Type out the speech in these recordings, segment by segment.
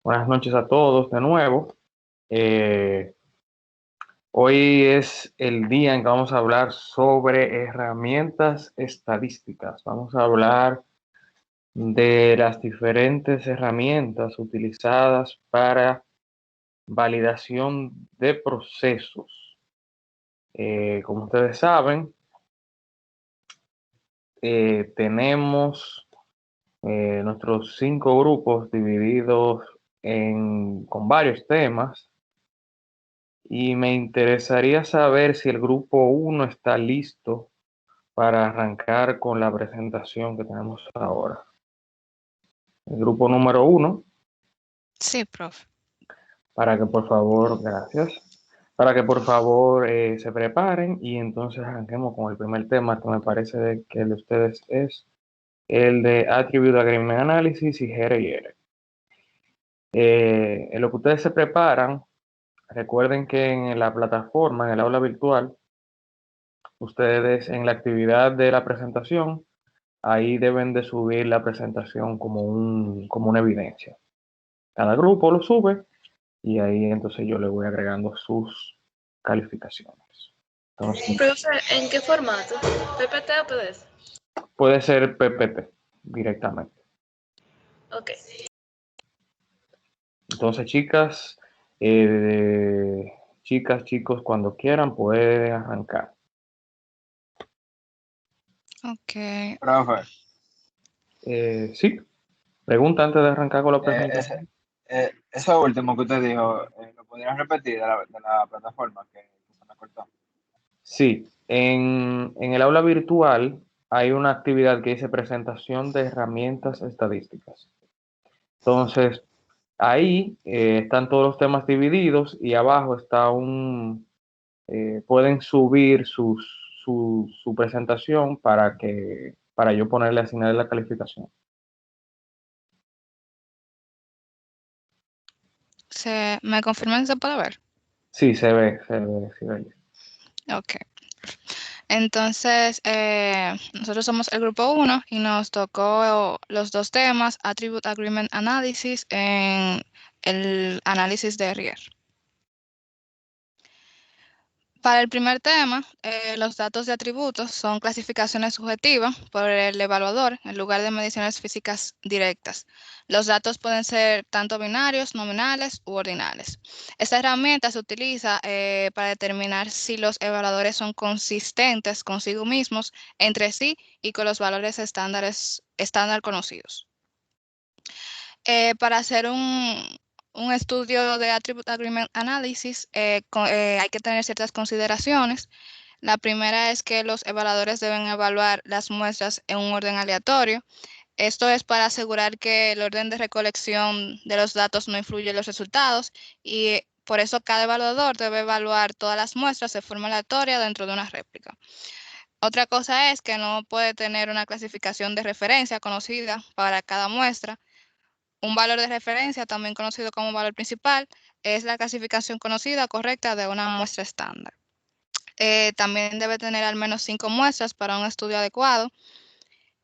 Buenas noches a todos de nuevo. Eh, Hoy es el día en que vamos a hablar sobre herramientas estadísticas. Vamos a hablar de las diferentes herramientas utilizadas para validación de procesos. Como ustedes saben, tenemos nuestros 5 grupos divididos con varios temas. Y me interesaría saber si el grupo 1 está listo para arrancar con la presentación que tenemos ahora. El grupo número 1, Sí, profe. para que por favor, gracias, para que por favor se preparen y entonces arranquemos con el primer tema que me parece que el de ustedes es el de Attribute Agreement Analysis y GRI. En lo que ustedes se preparan, recuerden que en la plataforma, en el aula virtual, ustedes en la actividad de la presentación, ahí deben de subir la presentación como una evidencia. Cada grupo lo sube y ahí entonces yo le voy agregando sus calificaciones. Entonces, Profesor, ¿en qué formato? ¿PPT o PDF? puede ser PPT directamente. Ok. Entonces, chicos, cuando quieran pueden arrancar. Ok. Profe, Sí, pregunta antes de arrancar con la eh, presentación. ese- eso último que usted dijo, ¿lo podrían repetir de la plataforma que se me cortó? Sí, en el aula virtual hay una actividad que dice presentación de herramientas estadísticas. Entonces, ahí están todos los temas divididos y abajo está pueden subir su presentación para yo ponerle asignar la calificación. ¿Me confirman si se puede ver? Sí, se ve. Ok. Entonces, nosotros somos el grupo 1 y nos tocó los dos temas, Attribute Agreement Analysis en el análisis de Rier. Para el primer tema, los datos de atributos son clasificaciones subjetivas por el evaluador en lugar de mediciones físicas directas. Los datos pueden ser tanto binarios, nominales u ordinales. Esta herramienta se utiliza para determinar si los evaluadores son consistentes consigo mismos, entre sí y con los valores estándar conocidos. Para hacer un estudio de Attribute Agreement Analysis, hay que tener ciertas consideraciones. La primera es que los evaluadores deben evaluar las muestras en un orden aleatorio. Esto es para asegurar que el orden de recolección de los datos no influye en los resultados y por eso cada evaluador debe evaluar todas las muestras de forma aleatoria dentro de una réplica. Otra cosa es que no puede tener una clasificación de referencia conocida para cada muestra. Un valor de referencia, también conocido como valor principal, es la clasificación conocida correcta de una muestra estándar. También debe tener al menos 5 muestras para un estudio adecuado.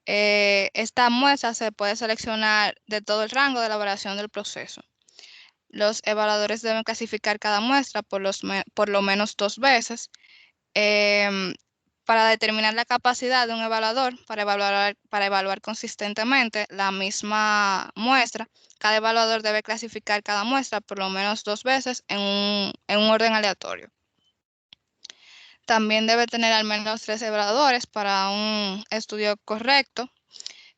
Esta muestra se puede seleccionar de todo el rango de elaboración del proceso. Los evaluadores deben clasificar cada muestra por lo menos 2 veces. Para determinar la capacidad de un evaluador para evaluar consistentemente la misma muestra, cada evaluador debe clasificar cada muestra por lo menos 2 veces en un orden aleatorio. También debe tener al menos 3 evaluadores para un estudio correcto.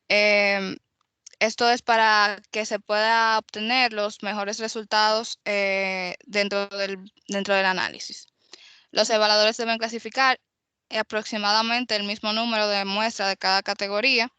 Esto es para que se pueda obtener los mejores resultados dentro del análisis. Los evaluadores deben clasificar aproximadamente el mismo número de muestras de cada categoría.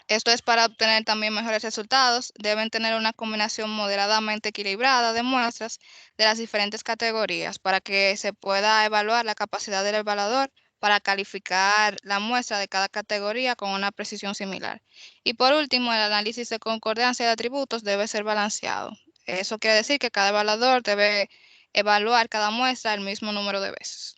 Esto es para obtener también mejores resultados. Deben tener una combinación moderadamente equilibrada de muestras de las diferentes categorías para que se pueda evaluar la capacidad del evaluador para calificar la muestra de cada categoría con una precisión similar. Y por último, el análisis de concordancia de atributos debe ser balanceado. Eso quiere decir que cada evaluador debe evaluar cada muestra el mismo número de veces.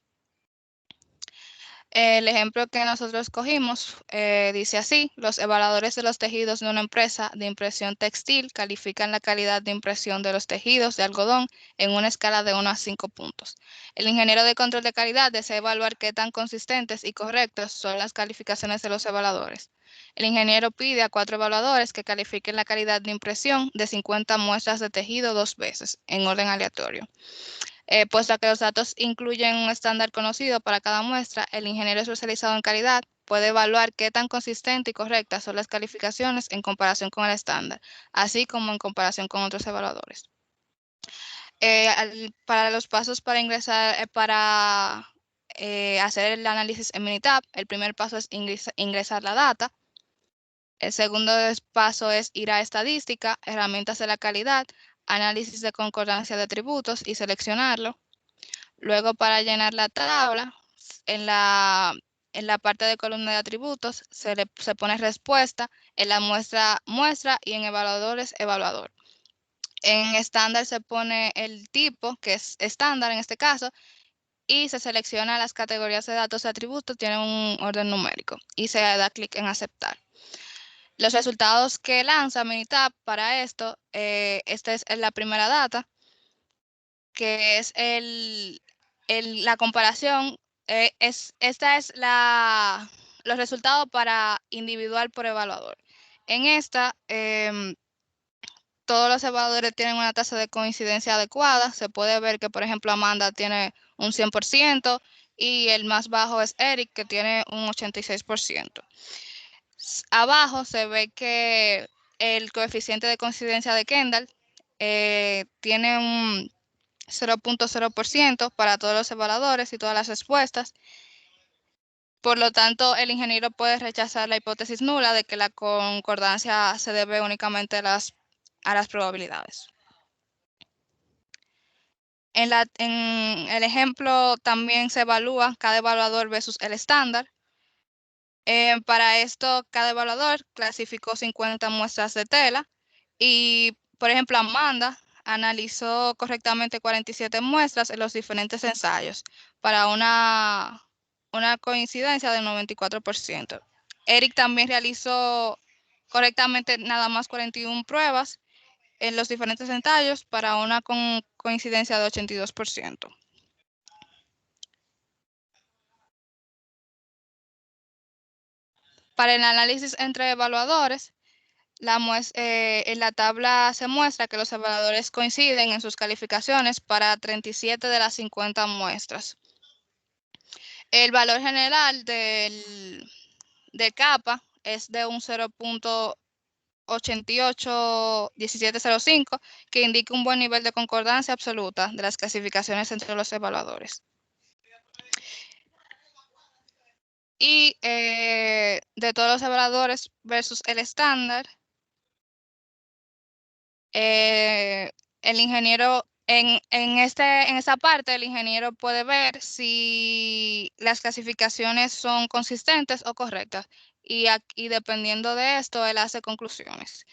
El ejemplo que nosotros escogimos dice así: los evaluadores de los tejidos de una empresa de impresión textil califican la calidad de impresión de los tejidos de algodón en una escala de 1 a 5 puntos. El ingeniero de control de calidad desea evaluar qué tan consistentes y correctas son las calificaciones de los evaluadores. El ingeniero pide a 4 evaluadores que califiquen la calidad de impresión de 50 muestras de tejido 2 veces, en orden aleatorio. Puesto que los datos incluyen un estándar conocido para cada muestra, el ingeniero especializado en calidad puede evaluar qué tan consistente y correctas son las calificaciones en comparación con el estándar, así como en comparación con otros evaluadores. Para los pasos para ingresar, hacer el análisis en Minitab, el primer paso es ingresar la data. El segundo paso es ir a estadística, herramientas de la calidad, análisis de concordancia de atributos y seleccionarlo. Luego, para llenar la tabla, en la parte de columna de atributos se pone respuesta, en la muestra y en evaluadores evaluador. En estándar se pone el tipo, que es estándar en este caso, y se selecciona las categorías de datos de atributos, tienen un orden numérico y se da clic en aceptar. Los resultados que lanza Minitab para esto, esta es la primera data, que es la comparación. Esta es los resultados para individual por evaluador. En esta, todos los evaluadores tienen una tasa de coincidencia adecuada. Se puede ver que, por ejemplo, Amanda tiene un 100% y el más bajo es Eric, que tiene un 86%. Abajo se ve que el coeficiente de coincidencia de Kendall tiene un 0.0% para todos los evaluadores y todas las respuestas. Por lo tanto, el ingeniero puede rechazar la hipótesis nula de que la concordancia se debe únicamente a las probabilidades. En el ejemplo también se evalúa cada evaluador versus el estándar. Para esto, cada evaluador clasificó 50 muestras de tela y, por ejemplo, Amanda analizó correctamente 47 muestras en los diferentes ensayos para una coincidencia del 94%. Eric también realizó correctamente nada más 41 pruebas en los diferentes ensayos para una coincidencia de 82%. Para el análisis entre evaluadores, en la tabla se muestra que los evaluadores coinciden en sus calificaciones para 37 de las 50 muestras. El valor general del kappa es de un 0.881705, que indica un buen nivel de concordancia absoluta de las clasificaciones entre los evaluadores. Y de todos los evaluadores versus el estándar, el ingeniero, en esa parte, el ingeniero puede ver si las clasificaciones son consistentes o correctas. Y dependiendo de esto, él hace conclusiones.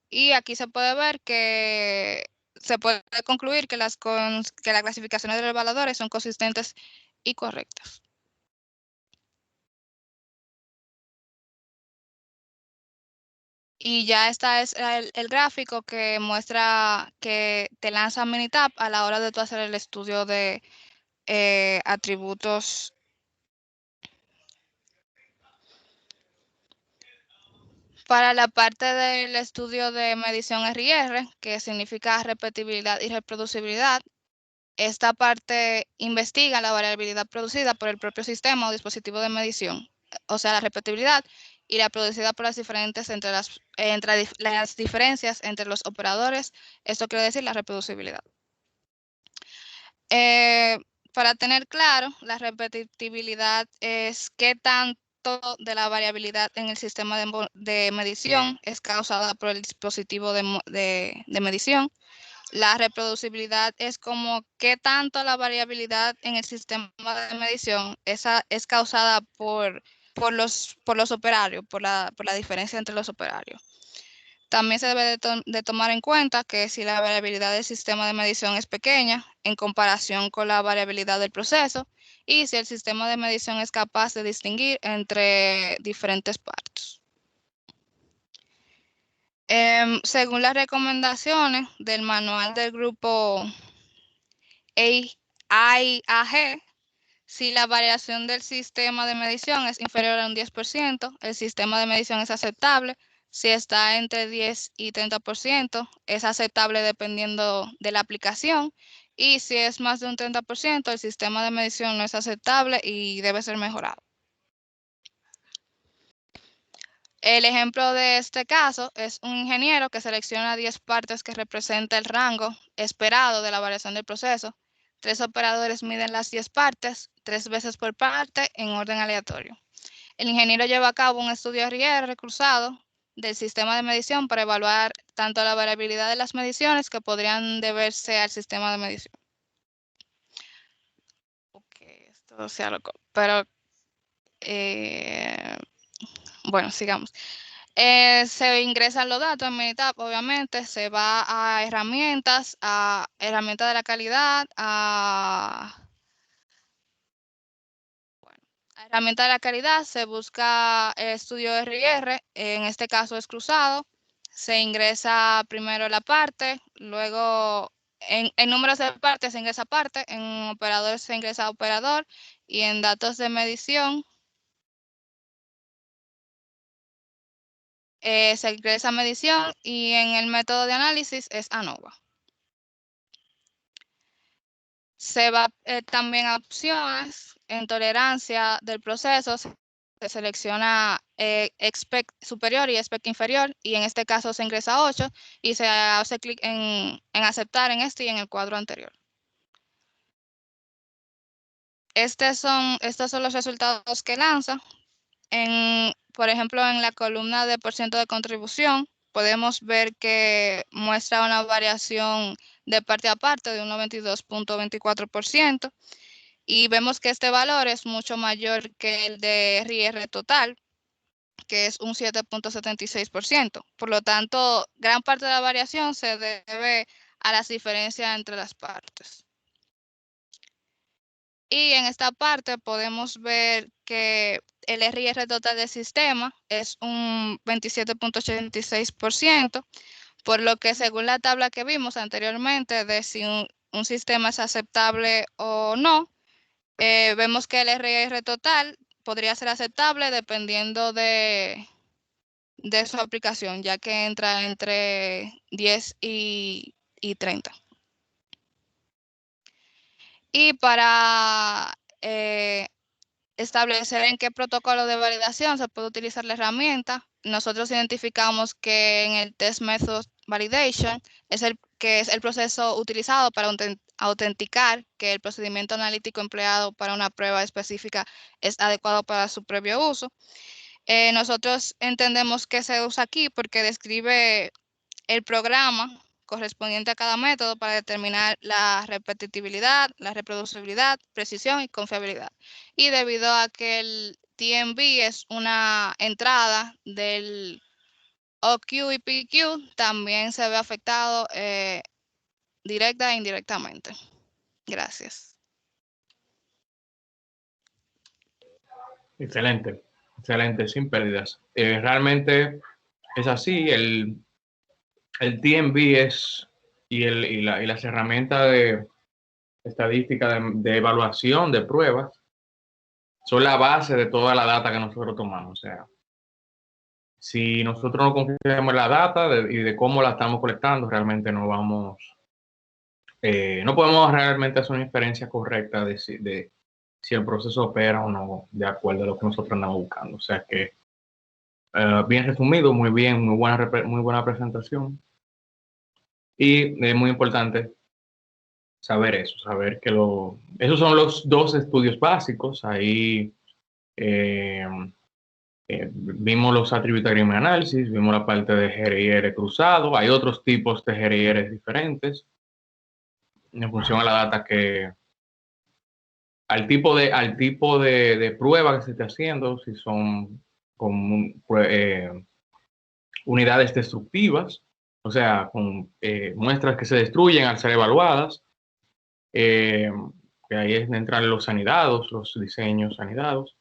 Y aquí se puede ver que se puede concluir que las clasificaciones de los evaluadores son consistentes y correctas. Y ya está es el gráfico que muestra que te lanza Minitab a la hora de tú hacer el estudio de atributos. Para la parte del estudio de medición RR, que significa repetibilidad y reproducibilidad, esta parte investiga la variabilidad producida por el propio sistema o dispositivo de medición, o sea, la repetibilidad y la producida por las diferencias entre los operadores. Esto quiere decir la reproducibilidad. Para tener claro, la repetibilidad es qué tanto de la variabilidad en el sistema de medición es causada por el dispositivo de medición. La reproducibilidad es como qué tanto la variabilidad en el sistema de medición es causada por los operarios, por la diferencia entre los operarios. También se debe de tomar en cuenta que si la variabilidad del sistema de medición es pequeña en comparación con la variabilidad del proceso y si el sistema de medición es capaz de distinguir entre diferentes partes. Según las recomendaciones del manual del grupo IAG, si la variación del sistema de medición es inferior a un 10%, el sistema de medición es aceptable. Si está entre 10 y 30%, es aceptable dependiendo de la aplicación. Y si es más de un 30%, el sistema de medición no es aceptable y debe ser mejorado. El ejemplo de este caso es un ingeniero que selecciona 10 partes que representa el rango esperado de la variación del proceso. 3 operadores miden las 10 partes, 3 veces por parte, en orden aleatorio. El ingeniero lleva a cabo un estudio RR cruzado del sistema de medición para evaluar tanto la variabilidad de las mediciones que podrían deberse al sistema de medición. Ok, esto sea loco, pero bueno, sigamos. Se ingresan los datos en Minitab, obviamente, se va a herramientas de la calidad, a herramienta de la calidad, se busca el estudio RR, en este caso es cruzado, se ingresa primero la parte, luego en números de partes se ingresa parte, en operadores se ingresa operador y en datos de medición se ingresa medición y en el método de análisis es ANOVA. Se va también a opciones, en tolerancia del proceso, se selecciona expect superior y expect inferior, y en este caso se ingresa 8 y se hace clic en aceptar en este y en el cuadro anterior. Estos son los resultados que lanza. Por ejemplo, en la columna de % de contribución, podemos ver que muestra una variación de parte a parte de un 92.24%. Y vemos que este valor es mucho mayor que el de RR total, que es un 7.76%. Por lo tanto, gran parte de la variación se debe a las diferencias entre las partes. Y en esta parte podemos ver que el RR total del sistema es un 27.86%, por lo que según la tabla que vimos anteriormente de si un sistema es aceptable o no, vemos que el RR total podría ser aceptable dependiendo de su aplicación, ya que entra entre 10 y 30. Y para establecer en qué protocolo de validación se puede utilizar la herramienta, nosotros identificamos que en el Test Method Validation es el proceso utilizado para autenticar que el procedimiento analítico empleado para una prueba específica es adecuado para su previo uso. Nosotros entendemos que se usa aquí porque describe el programa correspondiente a cada método para determinar la repetitividad, la reproducibilidad, precisión y confiabilidad. Y debido a que el TMB es una entrada del OQ y PQ, también se ve afectado directa e indirectamente. Gracias. Excelente, excelente, sin pérdidas. Realmente es así, el TMB es, y las herramientas de estadística de evaluación de pruebas son la base de toda la data que nosotros tomamos. O sea, si nosotros no confiamos en la data y de cómo la estamos colectando, realmente no podemos realmente hacer una inferencia correcta de si el proceso opera o no de acuerdo a lo que nosotros andamos buscando. O sea que, bien resumido, muy bien, muy buena presentación. Y es muy importante saber eso, saber que esos son los dos estudios básicos. Ahí vimos los Attribute Agreement Analysis, vimos la parte de GRIR cruzado. Hay otros tipos de GRIR diferentes en función a la data al tipo de prueba que se esté haciendo, si son unidades destructivas, o sea, con muestras que se destruyen al ser evaluadas, que ahí entran los anidados, los diseños anidados.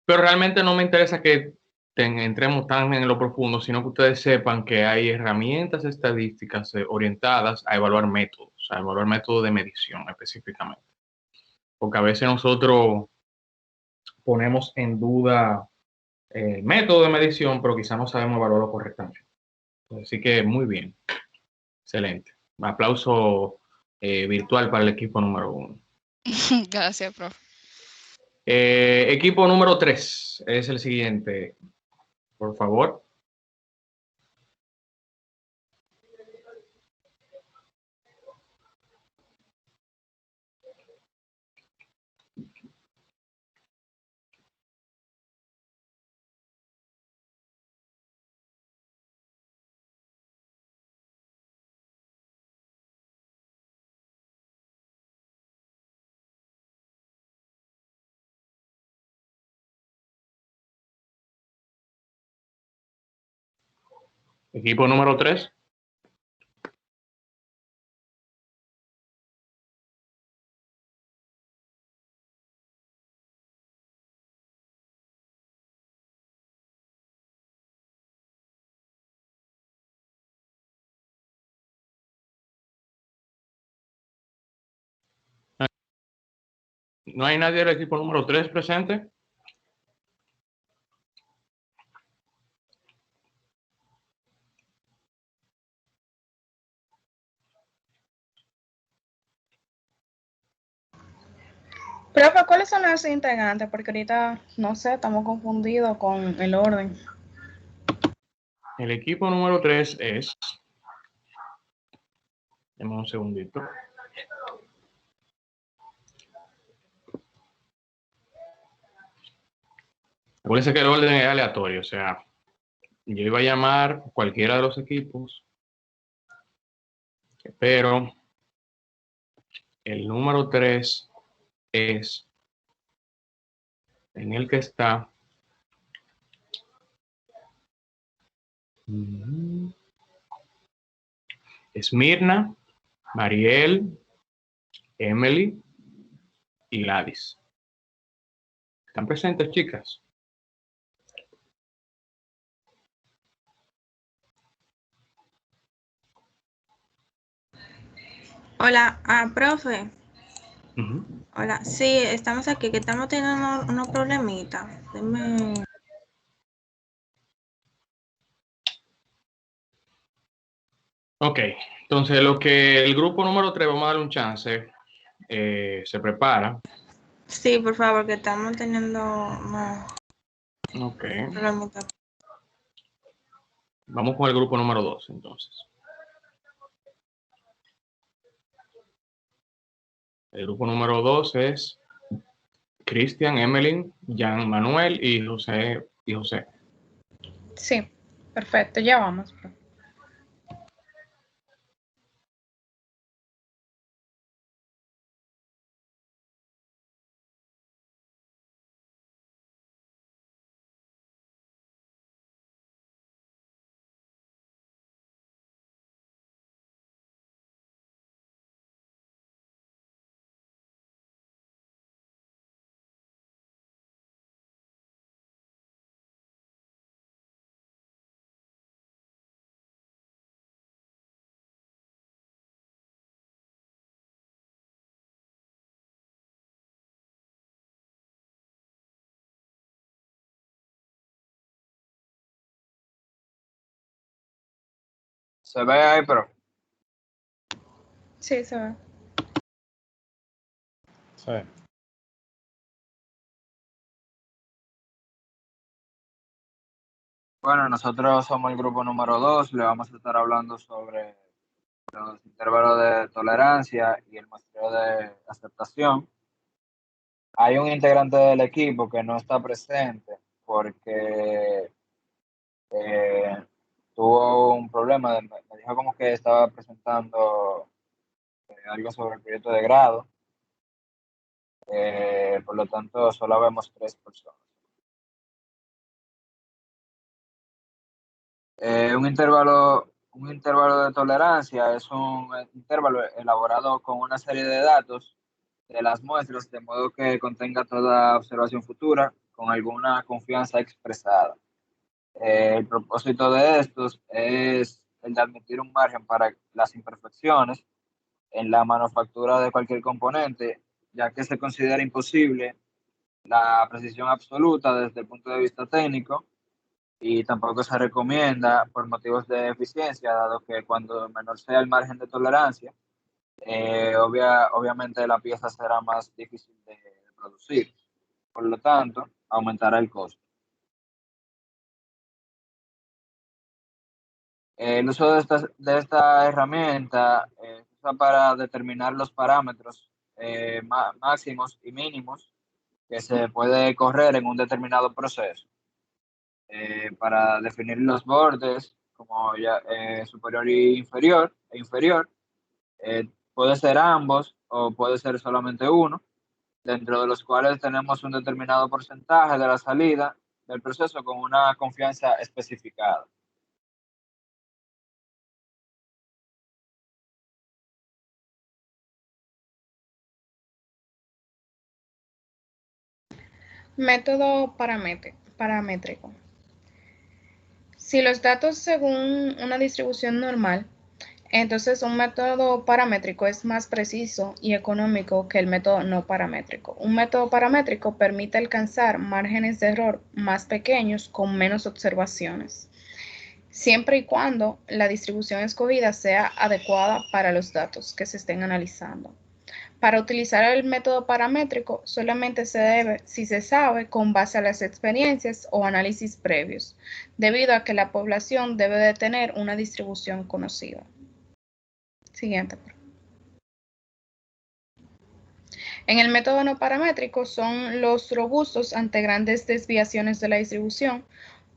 Pero realmente no me interesa que entremos tan en lo profundo, sino que ustedes sepan que hay herramientas estadísticas orientadas a evaluar métodos de medición específicamente. Porque a veces nosotros ponemos en duda el método de medición, pero quizás no sabemos evaluarlo correctamente. Así que muy bien, excelente. Un aplauso virtual para el equipo número 1. Gracias, profe. Equipo número 3 es el siguiente, por favor. Equipo número 3. ¿No hay nadie del equipo número 3 presente? Profe, ¿cuáles son los integrantes? Porque ahorita, no sé, estamos confundidos con el orden. El equipo número 3 es... Deme un segundito. Acuérdense que el orden es aleatorio, o sea, yo iba a llamar cualquiera de los equipos, pero el número 3 es en el que está Esmirna, Mariel, Emily y Gladys. ¿Están presentes, chicas? Hola, profe. Uh-huh. Hola, sí, estamos aquí, que estamos teniendo unos problemitas. Dime. Ok, entonces lo que el grupo número 3, vamos a darle un chance, se prepara. Sí, por favor, que estamos teniendo Ok, problemitas. vamos con el grupo número 2 entonces. El grupo número 2 es Cristian, Emily, Jean Manuel y José. Sí, perfecto, ya vamos, profe. Se ve ahí, pero Sí, se ve. Sí. bueno, nosotros somos el grupo número 2, le vamos a estar hablando sobre los intervalos de tolerancia y el muestreo de aceptación. Hay un integrante del equipo que no está presente porque tuvo un problema, me dijo como que estaba presentando algo sobre el proyecto de grado, por lo tanto solo vemos 3 personas. Un intervalo de tolerancia es un intervalo elaborado con una serie de datos de las muestras, de modo que contenga toda observación futura con alguna confianza expresada. El propósito de estos es el de admitir un margen para las imperfecciones en la manufactura de cualquier componente, ya que se considera imposible la precisión absoluta desde el punto de vista técnico y tampoco se recomienda por motivos de eficiencia, dado que cuando menor sea el margen de tolerancia, obviamente la pieza será más difícil de producir. Por lo tanto, aumentará el costo. El uso de esta herramienta se usa para determinar los parámetros máximos y mínimos que se puede correr en un determinado proceso. Para definir los bordes como ya superior e inferior, puede ser ambos o puede ser solamente uno, dentro de los cuales tenemos un determinado porcentaje de la salida del proceso con una confianza especificada. Método paramétrico. Si los datos según una distribución normal, entonces un método paramétrico es más preciso y económico que el método no paramétrico. Un método paramétrico permite alcanzar márgenes de error más pequeños con menos observaciones, siempre y cuando la distribución escogida sea adecuada para los datos que se estén analizando. Para utilizar el método paramétrico solamente se debe si se sabe con base a las experiencias o análisis previos, debido a que la población debe de tener una distribución conocida. Siguiente. En el método no paramétrico son los robustos ante grandes desviaciones de la distribución.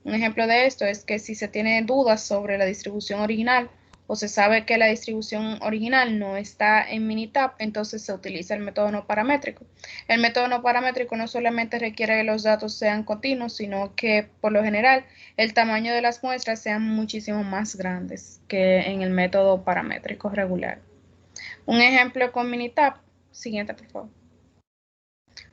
Un ejemplo de esto es que si se tiene dudas sobre la distribución original o se sabe que la distribución original no está en Minitab, entonces se utiliza el método no paramétrico. El método no paramétrico no solamente requiere que los datos sean continuos, sino que por lo general el tamaño de las muestras sean muchísimo más grandes que en el método paramétrico regular. Un ejemplo con Minitab, siguiente por favor.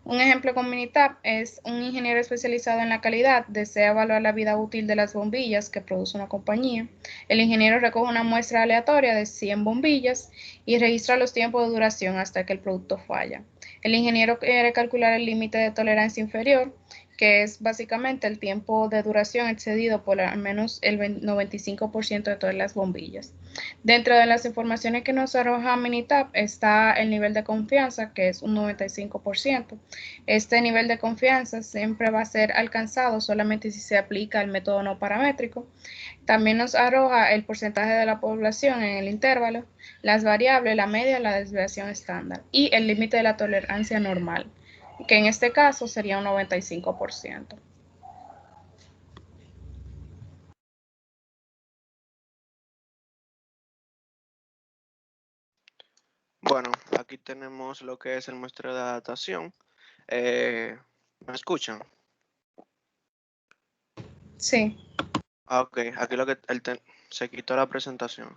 Un ejemplo con Minitab es un ingeniero especializado en la calidad desea evaluar la vida útil de las bombillas que produce una compañía. El ingeniero recoge una muestra aleatoria de 100 bombillas y registra los tiempos de duración hasta que el producto falla. El ingeniero quiere calcular el límite de tolerancia inferior, que es básicamente el tiempo de duración excedido por al menos el 95% de todas las bombillas. Dentro de las informaciones que nos arroja Minitab está el nivel de confianza, que es un 95%. Este nivel de confianza siempre va a ser alcanzado solamente si se aplica el método no paramétrico. También nos arroja el porcentaje de la población en el intervalo, las variables, la media, la desviación estándar y el límite de la tolerancia normal, que en este caso sería un 95%. Bueno, aquí tenemos lo que es el muestreo de adaptación. ¿Me escuchan? Sí. Ok, aquí lo que se quitó la presentación.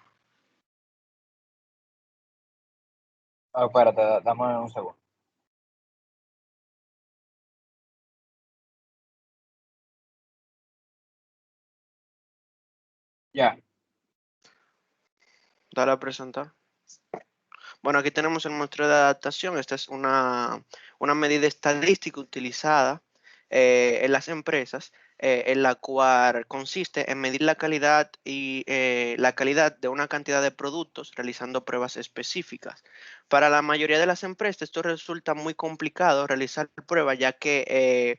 Espérate, dame un segundo. Ya. Dale a presentar. Bueno, aquí tenemos el muestreo de adaptación. Esta es una medida estadística utilizada en las empresas, en la cual consiste en medir la calidad de una cantidad de productos realizando pruebas específicas. Para la mayoría de las empresas esto resulta muy complicado realizar pruebas, ya que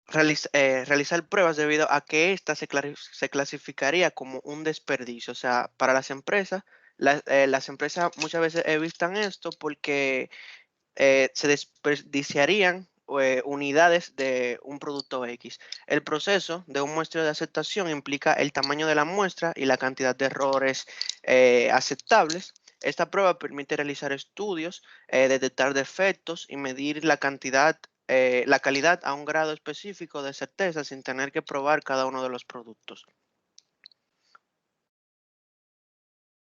realizar pruebas debido a que ésta se clasificaría como un desperdicio. O sea, para las empresas, las empresas muchas veces evitan esto porque se desperdiciarían unidades de un producto X. El proceso de un muestreo de aceptación implica el tamaño de la muestra y la cantidad de errores aceptables. Esta prueba permite realizar estudios, detectar defectos y medir la cantidad la calidad a un grado específico de certeza sin tener que probar cada uno de los productos.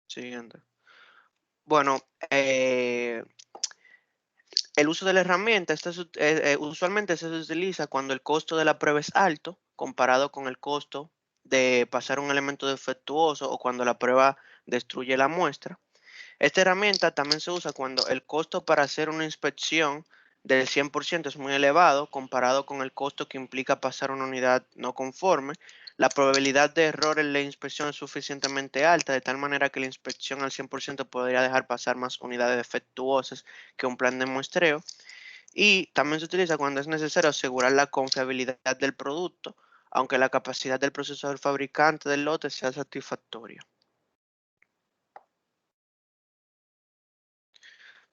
Siguiente. Bueno, el uso de la herramienta, usualmente se utiliza cuando el costo de la prueba es alto comparado con el costo de pasar un elemento defectuoso o cuando la prueba destruye la muestra. Esta herramienta también se usa cuando el costo para hacer una inspección del 100% es muy elevado comparado con el costo que implica pasar una unidad no conforme. La probabilidad de error en la inspección es suficientemente alta, de tal manera que la inspección al 100% podría dejar pasar más unidades defectuosas que un plan de muestreo. Y también se utiliza cuando es necesario asegurar la confiabilidad del producto, aunque la capacidad del procesador fabricante del lote sea satisfactoria.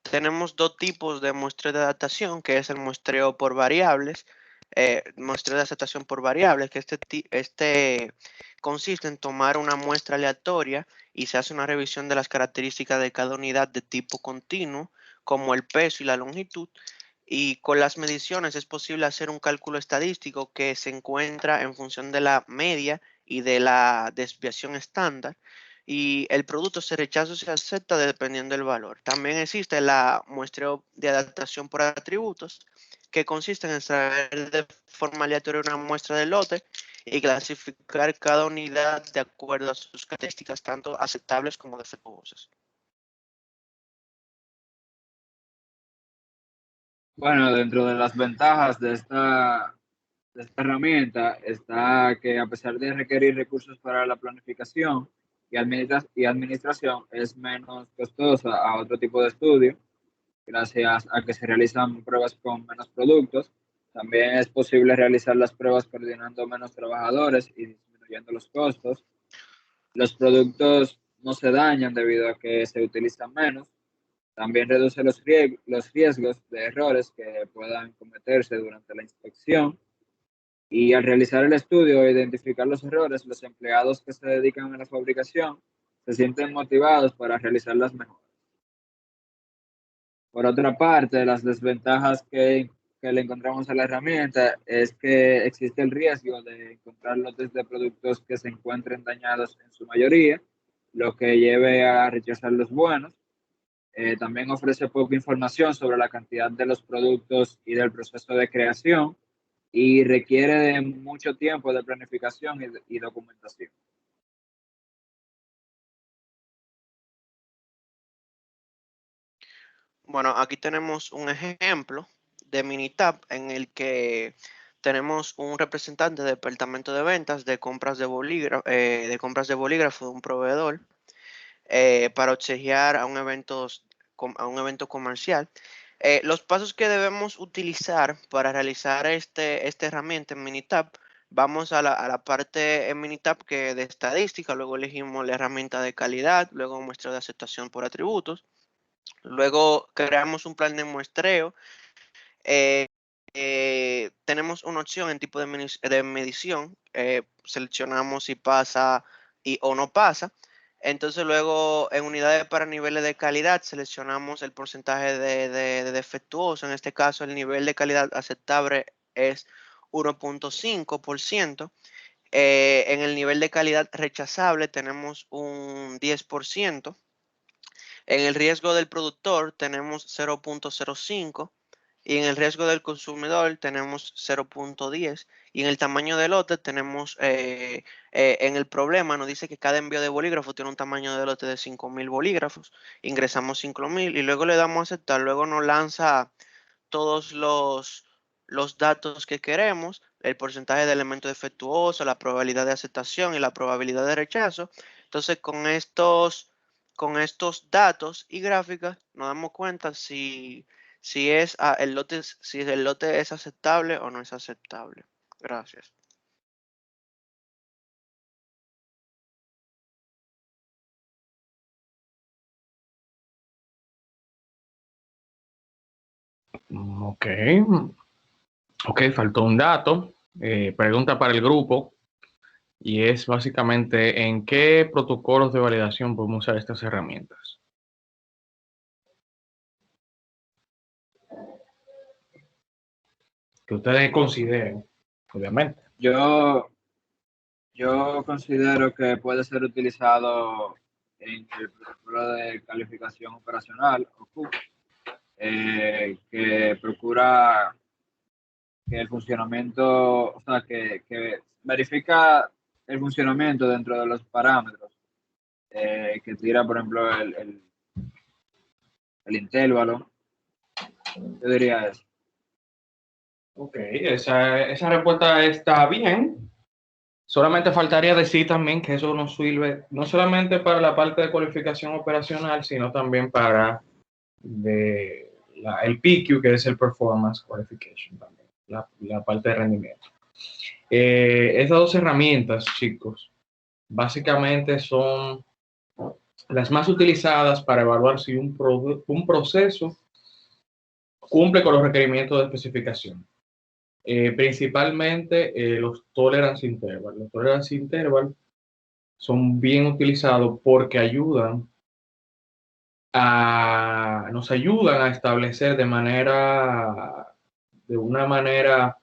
Tenemos dos tipos de muestreo de adaptación, que es el muestreo por variables, muestreo de aceptación por variables, que este consiste en tomar una muestra aleatoria y se hace una revisión de las características de cada unidad de tipo continuo, como el peso y la longitud, y con las mediciones es posible hacer un cálculo estadístico que se encuentra en función de la media y de la desviación estándar, y el producto se rechaza o se acepta dependiendo del valor. También existe la muestreo de adaptación por atributos, que consiste en extraer de forma aleatoria una muestra del lote y clasificar cada unidad de acuerdo a sus características, tanto aceptables como defectuosas. Bueno, dentro de las ventajas de esta herramienta está que a pesar de requerir recursos para la planificación y administración, es menos costosa a otro tipo de estudio, gracias a que se realizan pruebas con menos productos. También es posible realizar las pruebas coordinando menos trabajadores y disminuyendo los costos. Los productos no se dañan debido a que se utilizan menos. También reduce los riesgos de errores que puedan cometerse durante la inspección. Y al realizar el estudio e identificar los errores, los empleados que se dedican a la fabricación se sienten motivados para realizar las mejoras. Por otra parte, las desventajas que le encontramos a la herramienta es que existe el riesgo de encontrar lotes de productos que se encuentren dañados en su mayoría, lo que lleve a rechazar los buenos. También ofrece poca información sobre la cantidad de los productos y del proceso de creación y requiere de mucho tiempo de planificación y documentación. Bueno, aquí tenemos un ejemplo de Minitab en el que tenemos un representante del departamento de ventas de compras de bolígrafo de un proveedor para obsequiar a un evento comercial. Los pasos que debemos utilizar para realizar esta herramienta en Minitab, vamos a la parte en Minitab que de estadística, luego elegimos la herramienta de calidad, luego muestra de aceptación por atributos. Luego creamos un plan de muestreo. Tenemos una opción en tipo de medición. Seleccionamos si pasa o no pasa. Entonces luego en unidades para niveles de calidad seleccionamos el porcentaje de defectuoso. En este caso el nivel de calidad aceptable es 1.5%. En el nivel de calidad rechazable tenemos un 10%. En el riesgo del productor tenemos 0.05 y en el riesgo del consumidor tenemos 0.10 y en el tamaño de lote tenemos, en el problema nos dice que cada envío de bolígrafo tiene un tamaño de lote de 5.000 bolígrafos, ingresamos 5.000 y luego le damos a aceptar, luego nos lanza todos los datos que queremos, el porcentaje de elementos defectuosos, la probabilidad de aceptación y la probabilidad de rechazo. Entonces, con estos datos y gráficas nos damos cuenta si el lote es aceptable o no es aceptable. Gracias. Ok. Ok, faltó un dato. Pregunta para el grupo. Y es básicamente en qué protocolos de validación podemos usar estas herramientas. que ustedes consideren, obviamente. Yo considero que puede ser utilizado en el protocolo de calificación operacional, o CUP, que procura que el funcionamiento, o sea, que verifica el funcionamiento dentro de los parámetros que tira, por ejemplo, el intervalo. Yo diría eso. Ok, esa respuesta está bien. Solamente faltaría decir también que eso nos sirve no solamente para la parte de cualificación operacional, sino también para el PQ, que es el Performance Qualification, también, la parte de rendimiento. Esas dos herramientas, chicos, básicamente son las más utilizadas para evaluar si un proceso cumple con los requerimientos de especificación. Principalmente los tolerance interval. Los tolerance interval son bien utilizados porque nos ayudan a establecer de una manera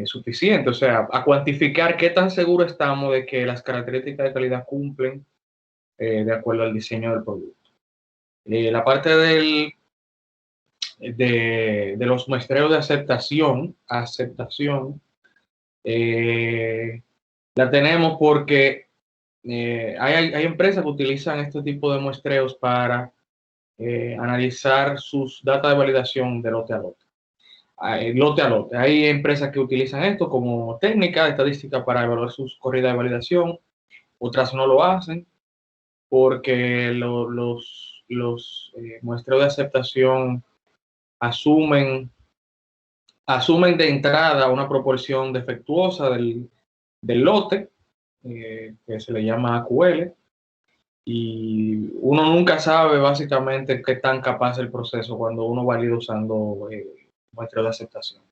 suficiente, o sea, a cuantificar qué tan seguro estamos de que las características de calidad cumplen de acuerdo al diseño del producto. La parte de los muestreos de aceptación, la tenemos porque hay empresas que utilizan este tipo de muestreos para analizar sus datos de validación de lote a lote. Lote a lote. Hay empresas que utilizan esto como técnica de estadística para evaluar sus corridas de validación, otras no lo hacen porque los muestreos de aceptación asumen de entrada una proporción defectuosa del lote, que se le llama AQL, y uno nunca sabe básicamente qué tan capaz es el proceso cuando uno valida usando muestreo de aceptación.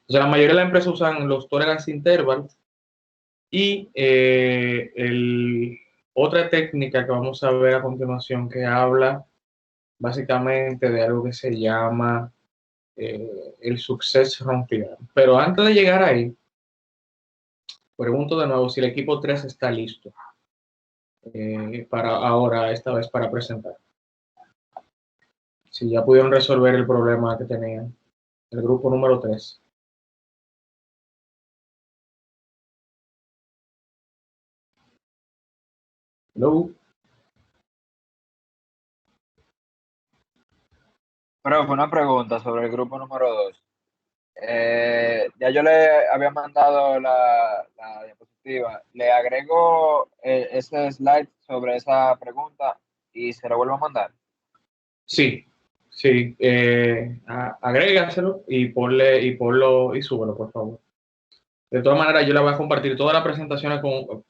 Entonces, la mayoría de las empresas usan los tolerance intervals y otra técnica que vamos a ver a continuación que habla básicamente de algo que se llama el success run clear. Pero antes de llegar ahí, pregunto de nuevo si el equipo 3 está listo para ahora, esta vez para presentar. Si ya pudieron resolver el problema que tenían. El grupo número 3. Hello. Pero fue una pregunta sobre el grupo número 2. Ya yo le había mandado la diapositiva. Le agrego ese slide sobre esa pregunta y se lo vuelvo a mandar. Sí. Agrégaselo y ponlo y súbelo, por favor. De todas maneras, yo le voy a compartir todas las presentaciones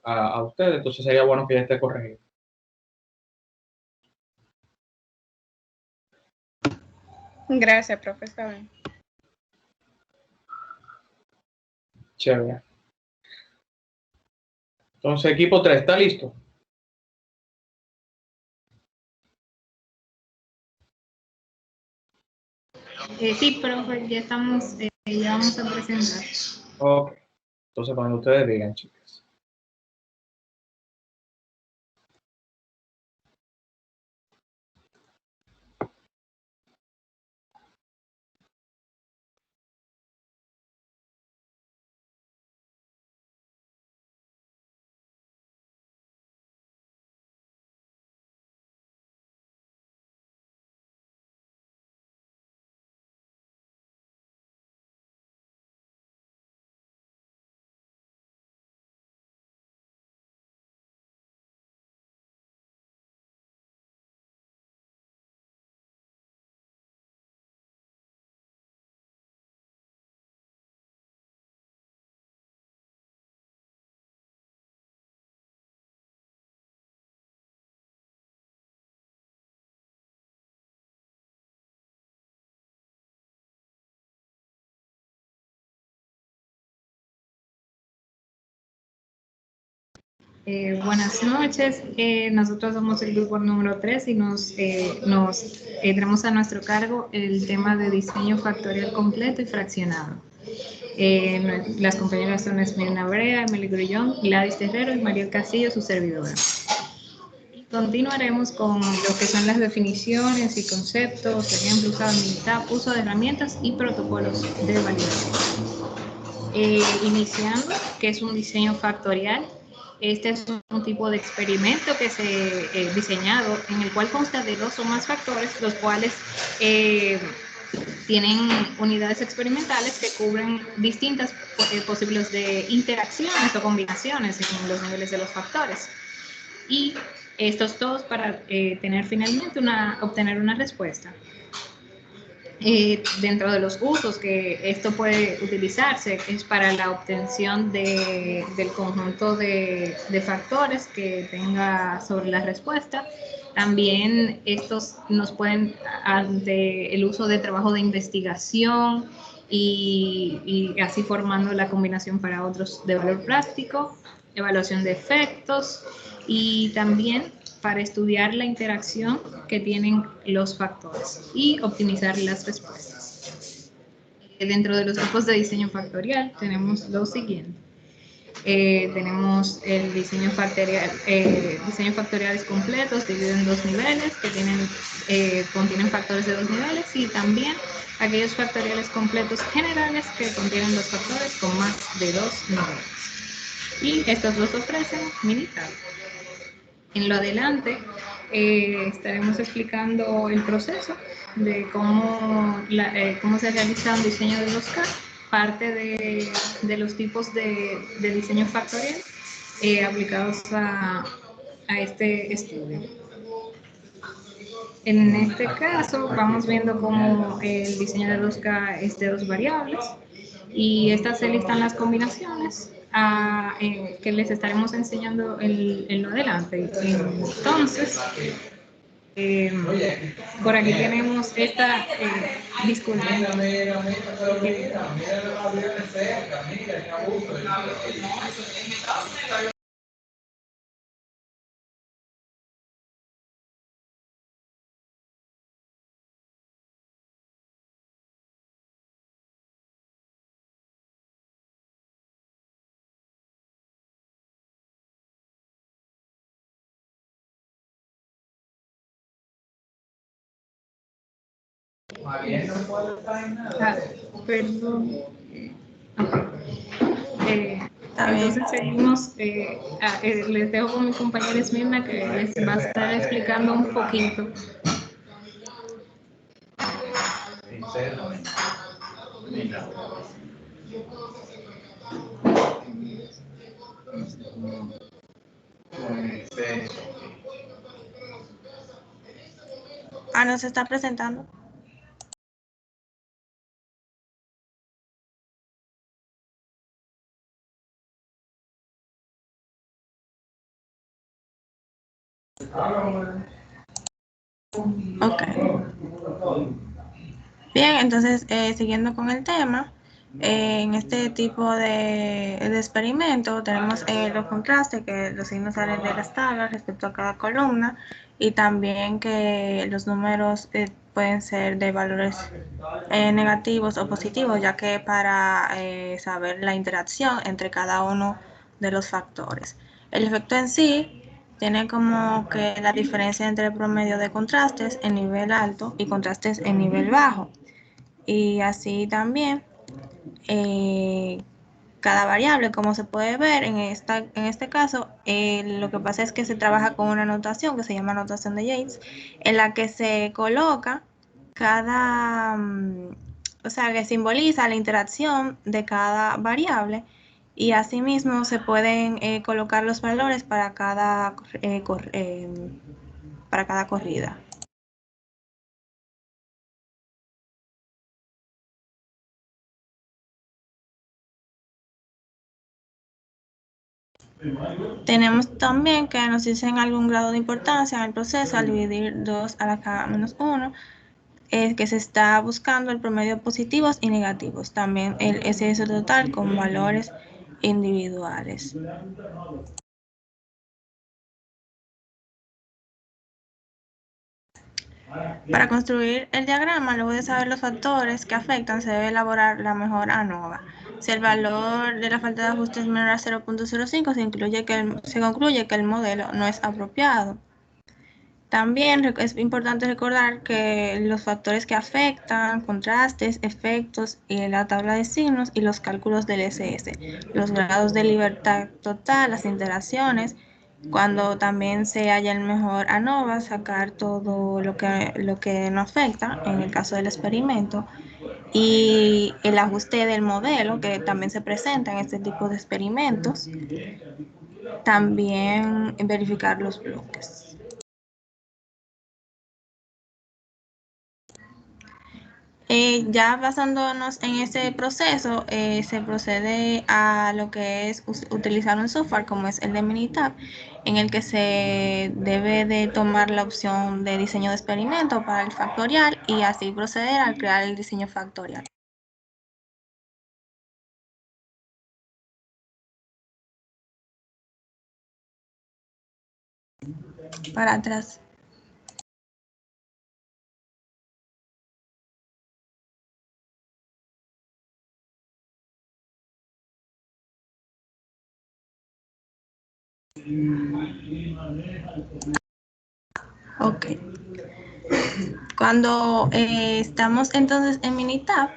a ustedes, entonces sería bueno que ya esté corregido. Gracias, profesor. Chévere. Entonces, equipo 3, ¿está listo? Sí, profe, ya estamos, ya vamos a presentar. Ok. Entonces, cuando ustedes digan, chicas. Buenas noches, nosotros somos el grupo número 3 y tenemos a nuestro cargo el tema de diseño factorial completo y fraccionado. Las compañeras son Esmerna Brea, Emily Grullón, Gladys Terrero y María Castillo, su servidora. Y continuaremos con lo que son las definiciones y conceptos, ejemplo, usado militar, uso de herramientas y protocolos de validación. Iniciando, que es un diseño factorial. Este es un tipo de experimento que se ha diseñado en el cual consta de 2 o más factores, los cuales tienen unidades experimentales que cubren distintas posibles de interacciones o combinaciones en los niveles de los factores. Y estos dos para tener finalmente obtener una respuesta. Dentro de los usos que esto puede utilizarse es para la obtención del conjunto de factores que tenga sobre la respuesta. También estos nos pueden, ante el uso de trabajo de investigación y así formando la combinación para otros de valor práctico, evaluación de efectos y también para estudiar la interacción que tienen los factores y optimizar las respuestas. Dentro de los grupos de diseño factorial tenemos lo siguiente. Tenemos el diseños factoriales completos dividido en 2 niveles que contienen factores de 2 niveles y también aquellos factoriales completos generales que contienen los factores con más de 2 niveles. Y estos los ofrecen militar. En lo adelante estaremos explicando el proceso de cómo se realiza un diseño de los CAD, parte de los tipos de diseño factorial aplicados a este estudio. En este caso vamos viendo cómo el diseño de los CAD es de 2 variables y estas se listan las combinaciones que les estaremos enseñando en lo adelante. Entonces, por aquí tenemos esta, disculpen. Perdón. Entonces seguimos, les dejo con mi compañera Esmirna que les va a estar explicando un poquito. Nos está presentando. Ok. Bien, entonces siguiendo con el tema, en este tipo de experimento tenemos los contrastes, que los signos salen de las tablas respecto a cada columna y también que los números pueden ser de valores negativos o positivos, ya que para saber la interacción entre cada uno de los factores. El efecto en sí tiene como que la diferencia entre el promedio de contrastes en nivel alto y contrastes en nivel bajo. Y así también cada variable, como se puede ver en este caso, lo que pasa es que se trabaja con una notación que se llama notación de Yates, en la que se coloca o sea, que simboliza la interacción de cada variable y asimismo se pueden colocar los valores para cada corrida. Tenemos también que nos dicen algún grado de importancia en el proceso al dividir 2 a la k-1, que se está buscando el promedio positivos y negativos. También el SS total con valores individuales. Para construir el diagrama, luego de saber los factores que afectan, se debe elaborar la mejor ANOVA. Si el valor de la falta de ajuste es menor a 0.05, se concluye que el modelo no es apropiado. También es importante recordar que los factores que afectan, contrastes, efectos, y la tabla de signos y los cálculos del SS, los grados de libertad total, las interacciones, cuando también se halla el mejor ANOVA, sacar todo lo que no afecta en el caso del experimento, y el ajuste del modelo que también se presenta en este tipo de experimentos, también verificar los bloques. Ya basándonos en este proceso, se procede a lo que es utilizar un software como es el de Minitab, en el que se debe de tomar la opción de diseño de experimento para el factorial y así proceder al crear el diseño factorial. Para atrás. Ok. Cuando estamos entonces en Minitab,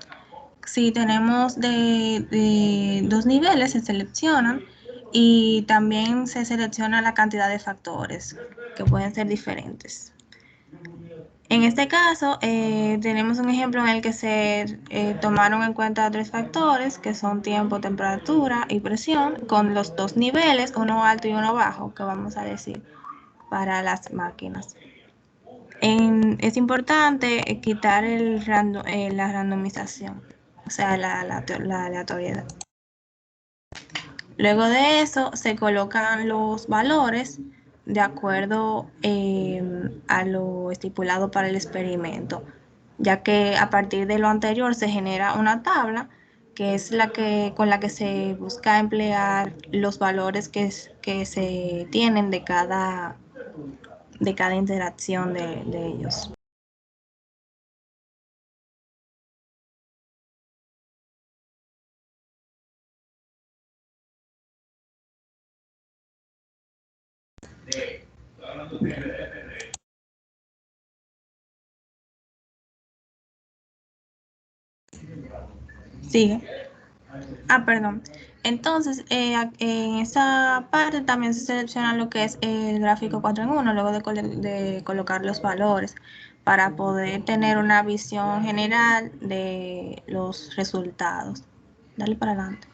si tenemos de 2 niveles, se seleccionan y también se selecciona la cantidad de factores que pueden ser diferentes. En este caso, tenemos un ejemplo en el que se tomaron en cuenta 3 factores, que son tiempo, temperatura y presión, con los 2 niveles, uno alto y uno bajo, que vamos a decir, para las máquinas. Es importante quitar la randomización, o sea, la aleatoriedad. Luego de eso, se colocan los valores de acuerdo a lo estipulado para el experimento, ya que a partir de lo anterior se genera una tabla que es con la que se busca emplear los valores que se tienen de cada interacción de ellos. Sigue. Perdón. Entonces, en esa parte también se selecciona lo que es el gráfico 4 en 1, luego de colocar los valores, para poder tener una visión general de los resultados. Dale para adelante.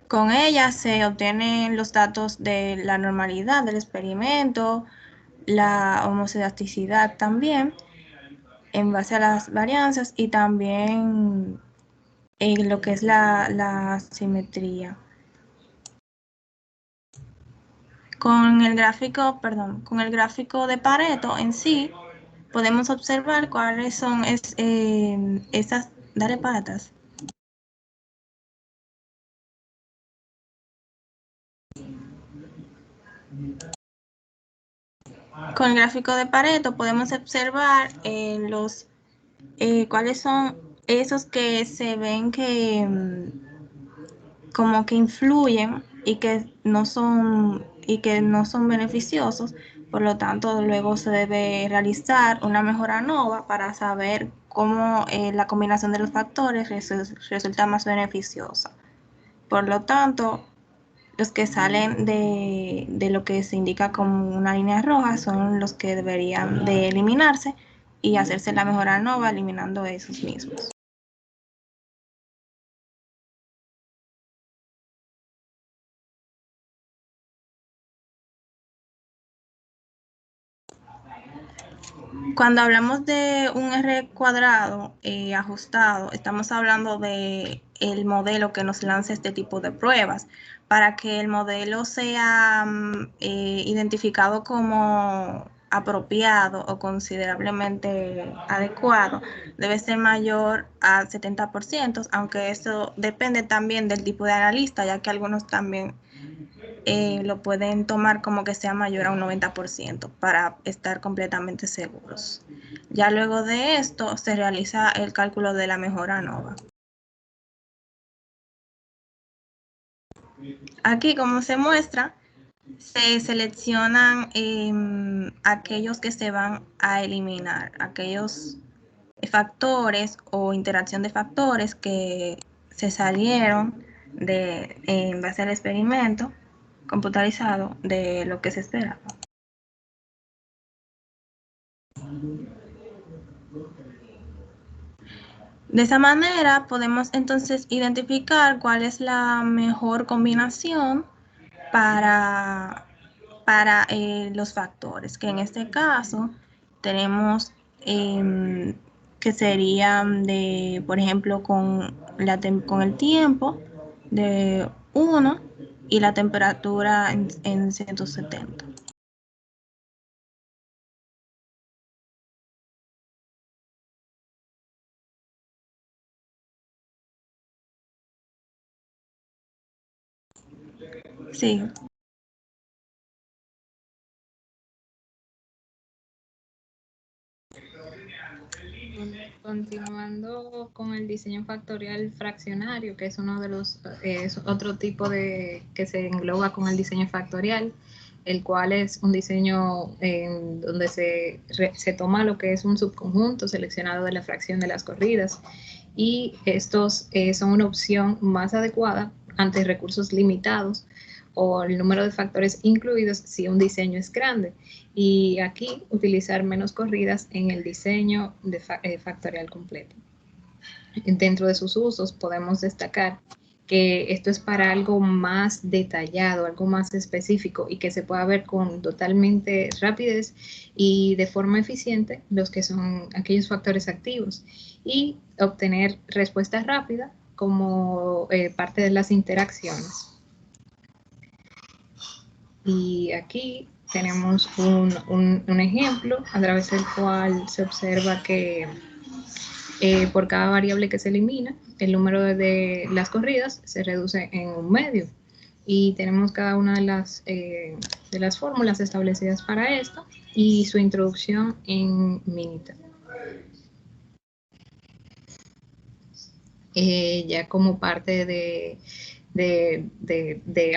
Con ella se obtienen los datos de la normalidad del experimento, la homoscedaticidad también, en base a las varianzas, y también lo que es la simetría. Con el gráfico de Pareto en sí, podemos observar cuáles son esas. Dale para atrás. Con el gráfico de Pareto podemos observar cuáles son esos que se ven que como que influyen y que no son beneficiosos. Por lo tanto, luego se debe realizar una mejor ANOVA para saber cómo la combinación de los factores resulta más beneficiosa. Por lo tanto, los que salen de lo que se indica como una línea roja son los que deberían de eliminarse y hacerse la mejor ANOVA eliminando esos mismos. Cuando hablamos de un R cuadrado ajustado, estamos hablando de el modelo que nos lanza este tipo de pruebas. Para que el modelo sea identificado como apropiado o considerablemente adecuado, debe ser mayor a 70%, aunque eso depende también del tipo de analista, ya que algunos también lo pueden tomar como que sea mayor a un 90% para estar completamente seguros. Ya luego de esto se realiza el cálculo de la mejora ANOVA. Aquí, como se muestra, se seleccionan aquellos que se van a eliminar, aquellos factores o interacción de factores que se salieron en base al experimento computarizado de lo que se esperaba. De esa manera podemos entonces identificar cuál es la mejor combinación para los factores, que en este caso tenemos que serían de, por ejemplo, con el tiempo de 1 y la temperatura en 170. Sí. Continuando con el diseño factorial fraccionario, que es uno de los, es otro tipo de que se engloba con el diseño factorial, el cual es un diseño donde se toma lo que es un subconjunto seleccionado de la fracción de las corridas, y estos son una opción más adecuada ante recursos limitados o el número de factores incluidos si un diseño es grande. Y aquí utilizar menos corridas en el diseño de factorial completo. Dentro de sus usos podemos destacar que esto es para algo más detallado, algo más específico y que se pueda ver con totalmente rapidez y de forma eficiente los que son aquellos factores activos y obtener respuestas rápidas como parte de las interacciones. Y aquí tenemos un ejemplo a través del cual se observa que por cada variable que se elimina, el número de las corridas se reduce en un medio. Y tenemos cada una de las fórmulas establecidas para esto y su introducción en Minitab. Ya como parte de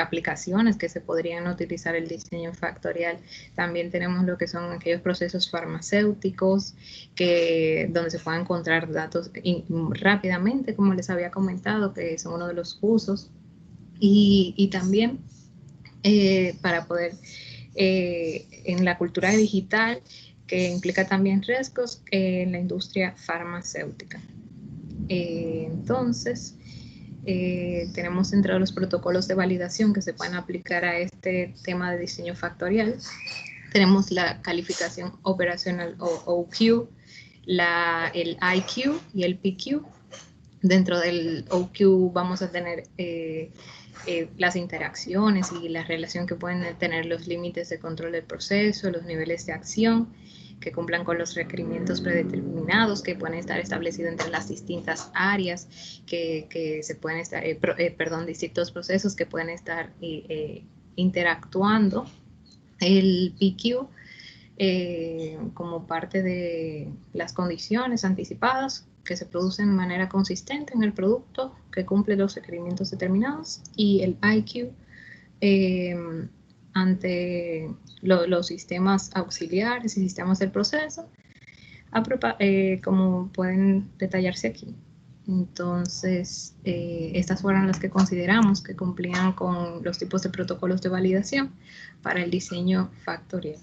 aplicaciones que se podrían utilizar el diseño factorial. También tenemos lo que son aquellos procesos farmacéuticos donde se pueden encontrar datos rápidamente, como les había comentado, que son uno de los usos. Y también para poder, en la cultura digital, que implica también riesgos en la industria farmacéutica. Entonces, tenemos entre los protocolos de validación que se pueden aplicar a este tema de diseño factorial. Tenemos la calificación operacional o OQ, el IQ y el PQ. Dentro del OQ vamos a tener las interacciones y la relación que pueden tener los límites de control del proceso, los niveles de acción que cumplan con los requerimientos predeterminados que pueden estar establecidos entre las distintas áreas que se pueden estar, distintos procesos que pueden estar interactuando. El PQ como parte de las condiciones anticipadas que se producen de manera consistente en el producto que cumple los requerimientos determinados, y el IQ ante los sistemas auxiliares y sistemas del proceso, como pueden detallarse aquí. Entonces, estas fueron las que consideramos que cumplían con los tipos de protocolos de validación para el diseño factorial.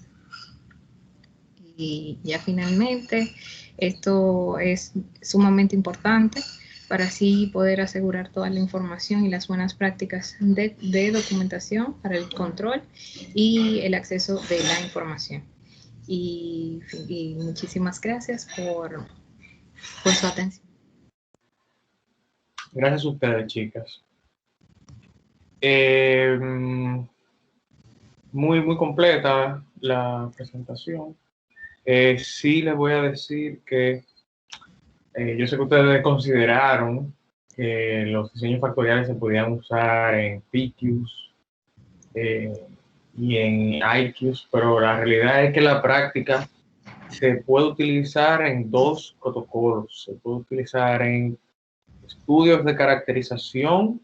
Y ya finalmente, esto es sumamente importante para así poder asegurar toda la información y las buenas prácticas de documentación para el control y el acceso de la información. Y muchísimas gracias por su atención. Gracias a ustedes, chicas. Muy completa la presentación. Sí les voy a decir que yo sé que ustedes consideraron que los diseños factoriales se podían usar en PQs, y en IQs, pero la realidad es que la práctica se puede utilizar en dos protocolos. Se puede utilizar en estudios de caracterización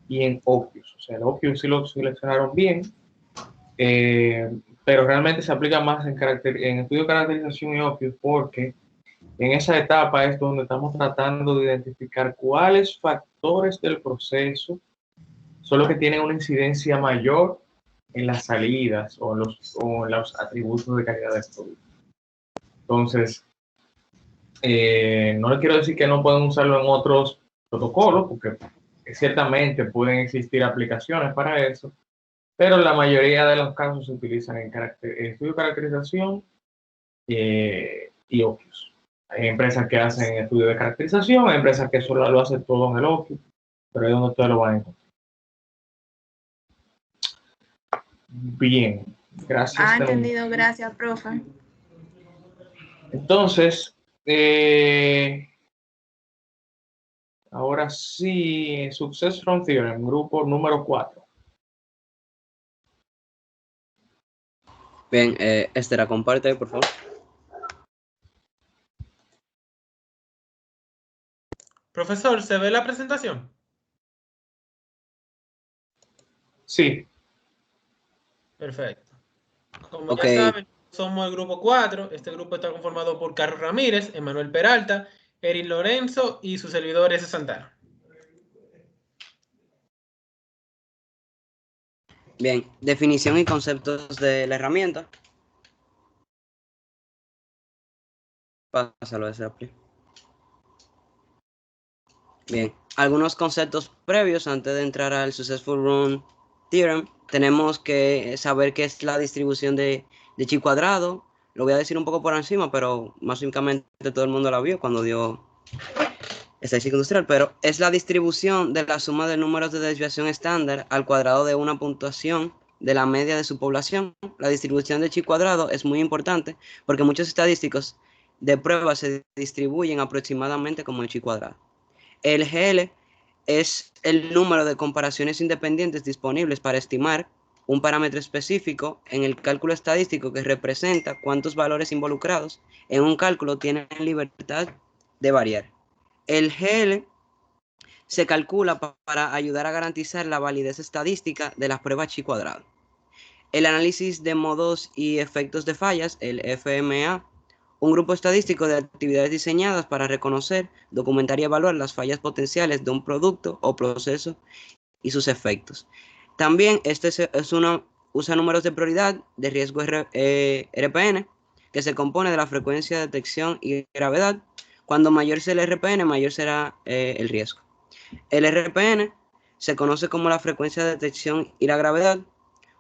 y en OQs. O sea, el OQ sí lo seleccionaron bien, pero realmente se aplica más en estudio de caracterización y OQs porque en esa etapa es donde estamos tratando de identificar cuáles factores del proceso son los que tienen una incidencia mayor en las salidas o en los atributos de calidad del producto. Entonces, no le quiero decir que no pueden usarlo en otros protocolos, porque ciertamente pueden existir aplicaciones para eso, pero la mayoría de los casos se utilizan en estudio de caracterización y OQs. Hay empresas que hacen estudio de caracterización, hay empresas que solo lo hacen todo en el OQ, pero ahí es donde ustedes lo van a encontrar. Bien, gracias. Entendido, gracias, profe. Entonces, ahora sí, Success from Theorem, grupo número 4. Bien, Esther, comparte, por favor. Profesor, ¿se ve la presentación? Sí. Perfecto. Como ya saben, somos el grupo 4. Este grupo está conformado por Carlos Ramírez, Emanuel Peralta, Eric Lorenzo y su servidor S. Santana. Bien, definición y conceptos de la herramienta. Pásalo a ese apli. Bien, algunos conceptos previos antes de entrar al Successful Run Theorem. Tenemos que saber qué es la distribución de chi cuadrado. Lo voy a decir un poco por encima, pero básicamente todo el mundo la vio cuando dio estadística industrial, pero es la distribución de la suma de números de desviación estándar al cuadrado de una puntuación de la media de su población. La distribución de chi cuadrado es muy importante porque muchos estadísticos de prueba se distribuyen aproximadamente como el chi cuadrado. El GL es el número de comparaciones independientes disponibles para estimar un parámetro específico en el cálculo estadístico que representa cuántos valores involucrados en un cálculo tienen libertad de variar. El GL se calcula para ayudar a garantizar la validez estadística de las pruebas chi cuadrado. El análisis de modos y efectos de fallas, el FMA, un grupo estadístico de actividades diseñadas para reconocer, documentar y evaluar las fallas potenciales de un producto o proceso y sus efectos. También usa números de prioridad de riesgo RPN, que se compone de la frecuencia de detección y gravedad. Cuando mayor sea el RPN, mayor será el riesgo. El RPN se conoce como la frecuencia de detección y la gravedad.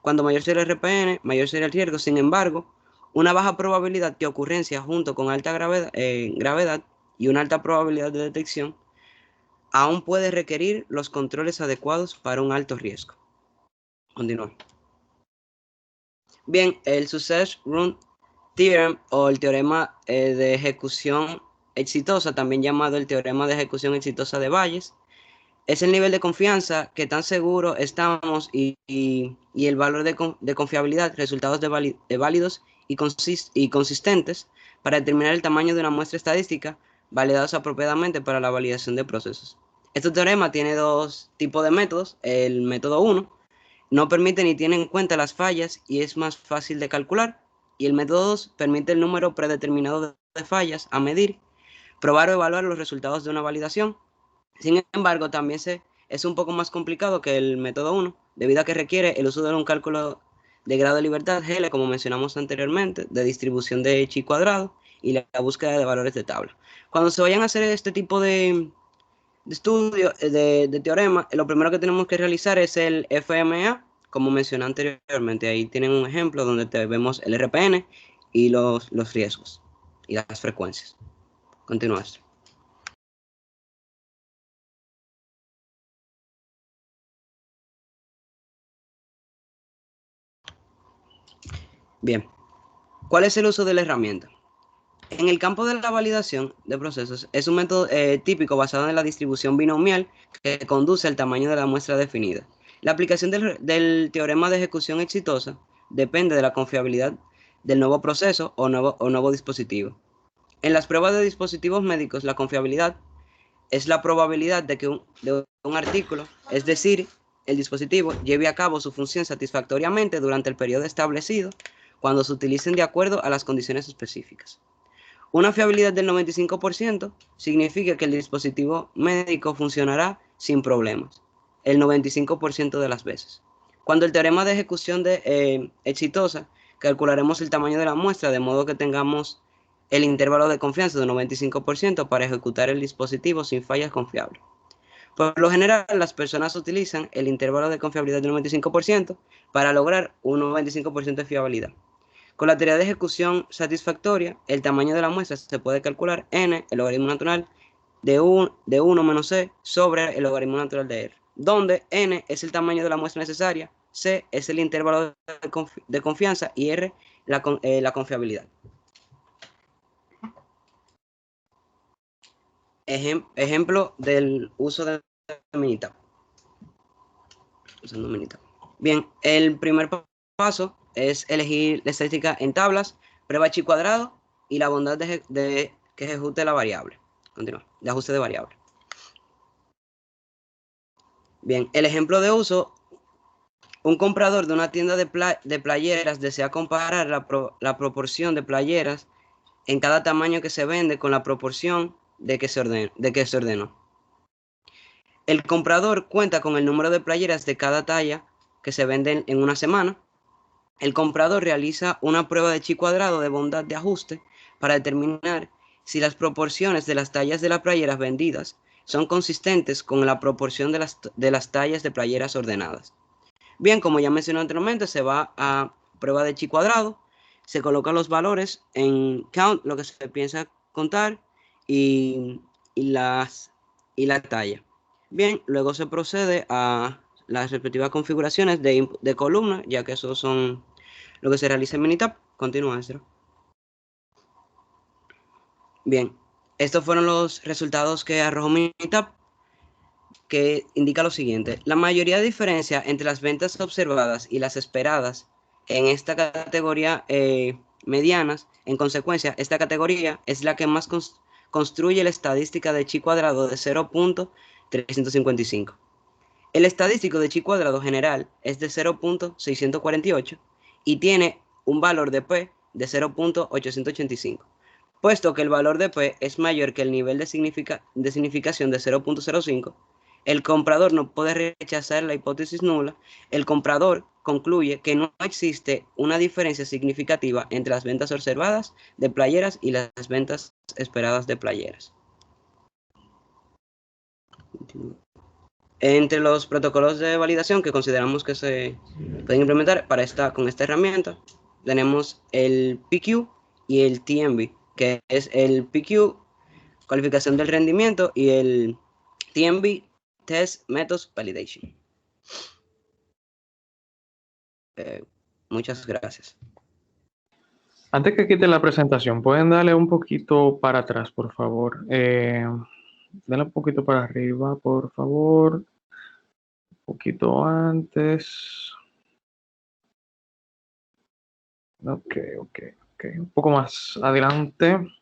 Cuando mayor sea el RPN, mayor será el riesgo. Sin embargo, una baja probabilidad de ocurrencia junto con alta gravedad y una alta probabilidad de detección aún puede requerir los controles adecuados para un alto riesgo. Continúa. Bien, el Success Run Theorem o el teorema de ejecución exitosa, también llamado el teorema de ejecución exitosa de Bayes, es el nivel de confianza que tan seguro estamos y el valor de confiabilidad, resultados válidos y consistentes para determinar el tamaño de una muestra estadística validados apropiadamente para la validación de procesos. Este teorema tiene dos tipos de métodos. El método 1 no permite ni tiene en cuenta las fallas y es más fácil de calcular. Y el método 2 permite el número predeterminado de fallas a medir, probar o evaluar los resultados de una validación. Sin embargo, también es un poco más complicado que el método 1, debido a que requiere el uso de un cálculo de grado de libertad, GL, como mencionamos anteriormente, de distribución de chi cuadrado y la búsqueda de valores de tabla. Cuando se vayan a hacer este tipo de estudio, de teorema, lo primero que tenemos que realizar es el FMA, como mencioné anteriormente. Ahí tienen un ejemplo donde vemos el RPN y los riesgos y las frecuencias. Continuamos. Bien, ¿cuál es el uso de la herramienta? En el campo de la validación de procesos, es un método típico basado en la distribución binomial que conduce al tamaño de la muestra definida. La aplicación del teorema de ejecución exitosa depende de la confiabilidad del nuevo proceso o nuevo dispositivo. En las pruebas de dispositivos médicos, la confiabilidad es la probabilidad de que un artículo, es decir, el dispositivo, lleve a cabo su función satisfactoriamente durante el periodo establecido cuando se utilicen de acuerdo a las condiciones específicas. Una fiabilidad del 95% significa que el dispositivo médico funcionará sin problemas, el 95% de las veces. Cuando el teorema de ejecución exitosa, calcularemos el tamaño de la muestra de modo que tengamos el intervalo de confianza de 95% para ejecutar el dispositivo sin fallas confiables. Por lo general, las personas utilizan el intervalo de confiabilidad del 95% para lograr un 95% de fiabilidad. Con la teoría de ejecución satisfactoria, el tamaño de la muestra se puede calcular n, el logaritmo natural de 1 menos c sobre el logaritmo natural de r, donde n es el tamaño de la muestra necesaria, c es el intervalo de confianza y r la confiabilidad. Ejemplo del uso de Minitab. Usando Minitab. Bien, el primer paso es elegir la estadística en tablas, prueba chi cuadrado y la bondad de que ejecute la variable. Continúa, de ajuste de variable. Bien, el ejemplo de uso: un comprador de una tienda de playeras desea comparar la proporción de playeras en cada tamaño que se vende con la proporción de que se ordenó. El comprador cuenta con el número de playeras de cada talla que se venden en una semana. El comprador realiza una prueba de chi cuadrado de bondad de ajuste para determinar si las proporciones de las tallas de las playeras vendidas son consistentes con la proporción de las tallas de playeras ordenadas. Bien, como ya mencioné anteriormente, se va a prueba de chi cuadrado, se colocan los valores en count, lo que se piensa contar, y la talla. Bien, luego se procede a las respectivas configuraciones de columna, ya que esos son lo que se realiza en Minitab. Continúa, Ezra. Bien, estos fueron los resultados que arrojó Minitab, que indica lo siguiente: la mayoría de diferencia entre las ventas observadas y las esperadas en esta categoría medianas. En consecuencia, esta categoría es la que más construye la estadística de chi cuadrado de 0.355. El estadístico de chi cuadrado general es de 0.648 y tiene un valor de P de 0.885. Puesto que el valor de P es mayor que el nivel de significación de 0.05, el comprador no puede rechazar la hipótesis nula. El comprador concluye que no existe una diferencia significativa entre las ventas observadas de playeras y las ventas esperadas de playeras. Entre los protocolos de validación que consideramos que se pueden implementar con esta herramienta, tenemos el PQ y el TMV, que es el PQ, cualificación del rendimiento, y el TMV, Test Methods Validation. Muchas gracias. Antes que quite la presentación, ¿pueden darle un poquito para atrás, por favor? Dale un poquito para arriba, por favor. Un poquito antes. Ok. Un poco más adelante. Un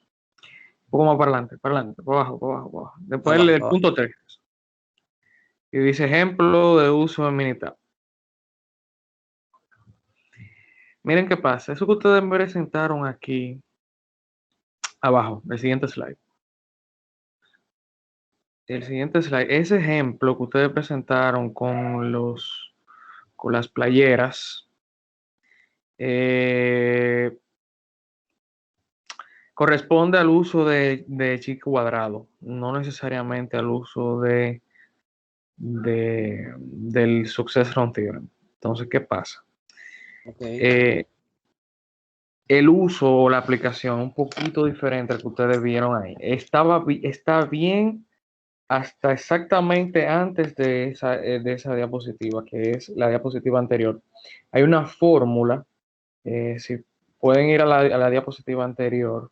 poco más para adelante, para abajo. Después el punto 3. Y dice ejemplo de uso en Minitab. Miren qué pasa. Eso que ustedes me presentaron aquí abajo, el siguiente slide. Ese ejemplo que ustedes presentaron con las playeras, corresponde al uso de chi cuadrado, no necesariamente al uso del Success Run Theorem. Entonces, ¿qué pasa? Okay. El uso o la aplicación un poquito diferente al que ustedes vieron ahí. Está bien hasta exactamente antes de esa diapositiva, que es la diapositiva anterior. Hay una fórmula, si pueden ir a la diapositiva anterior.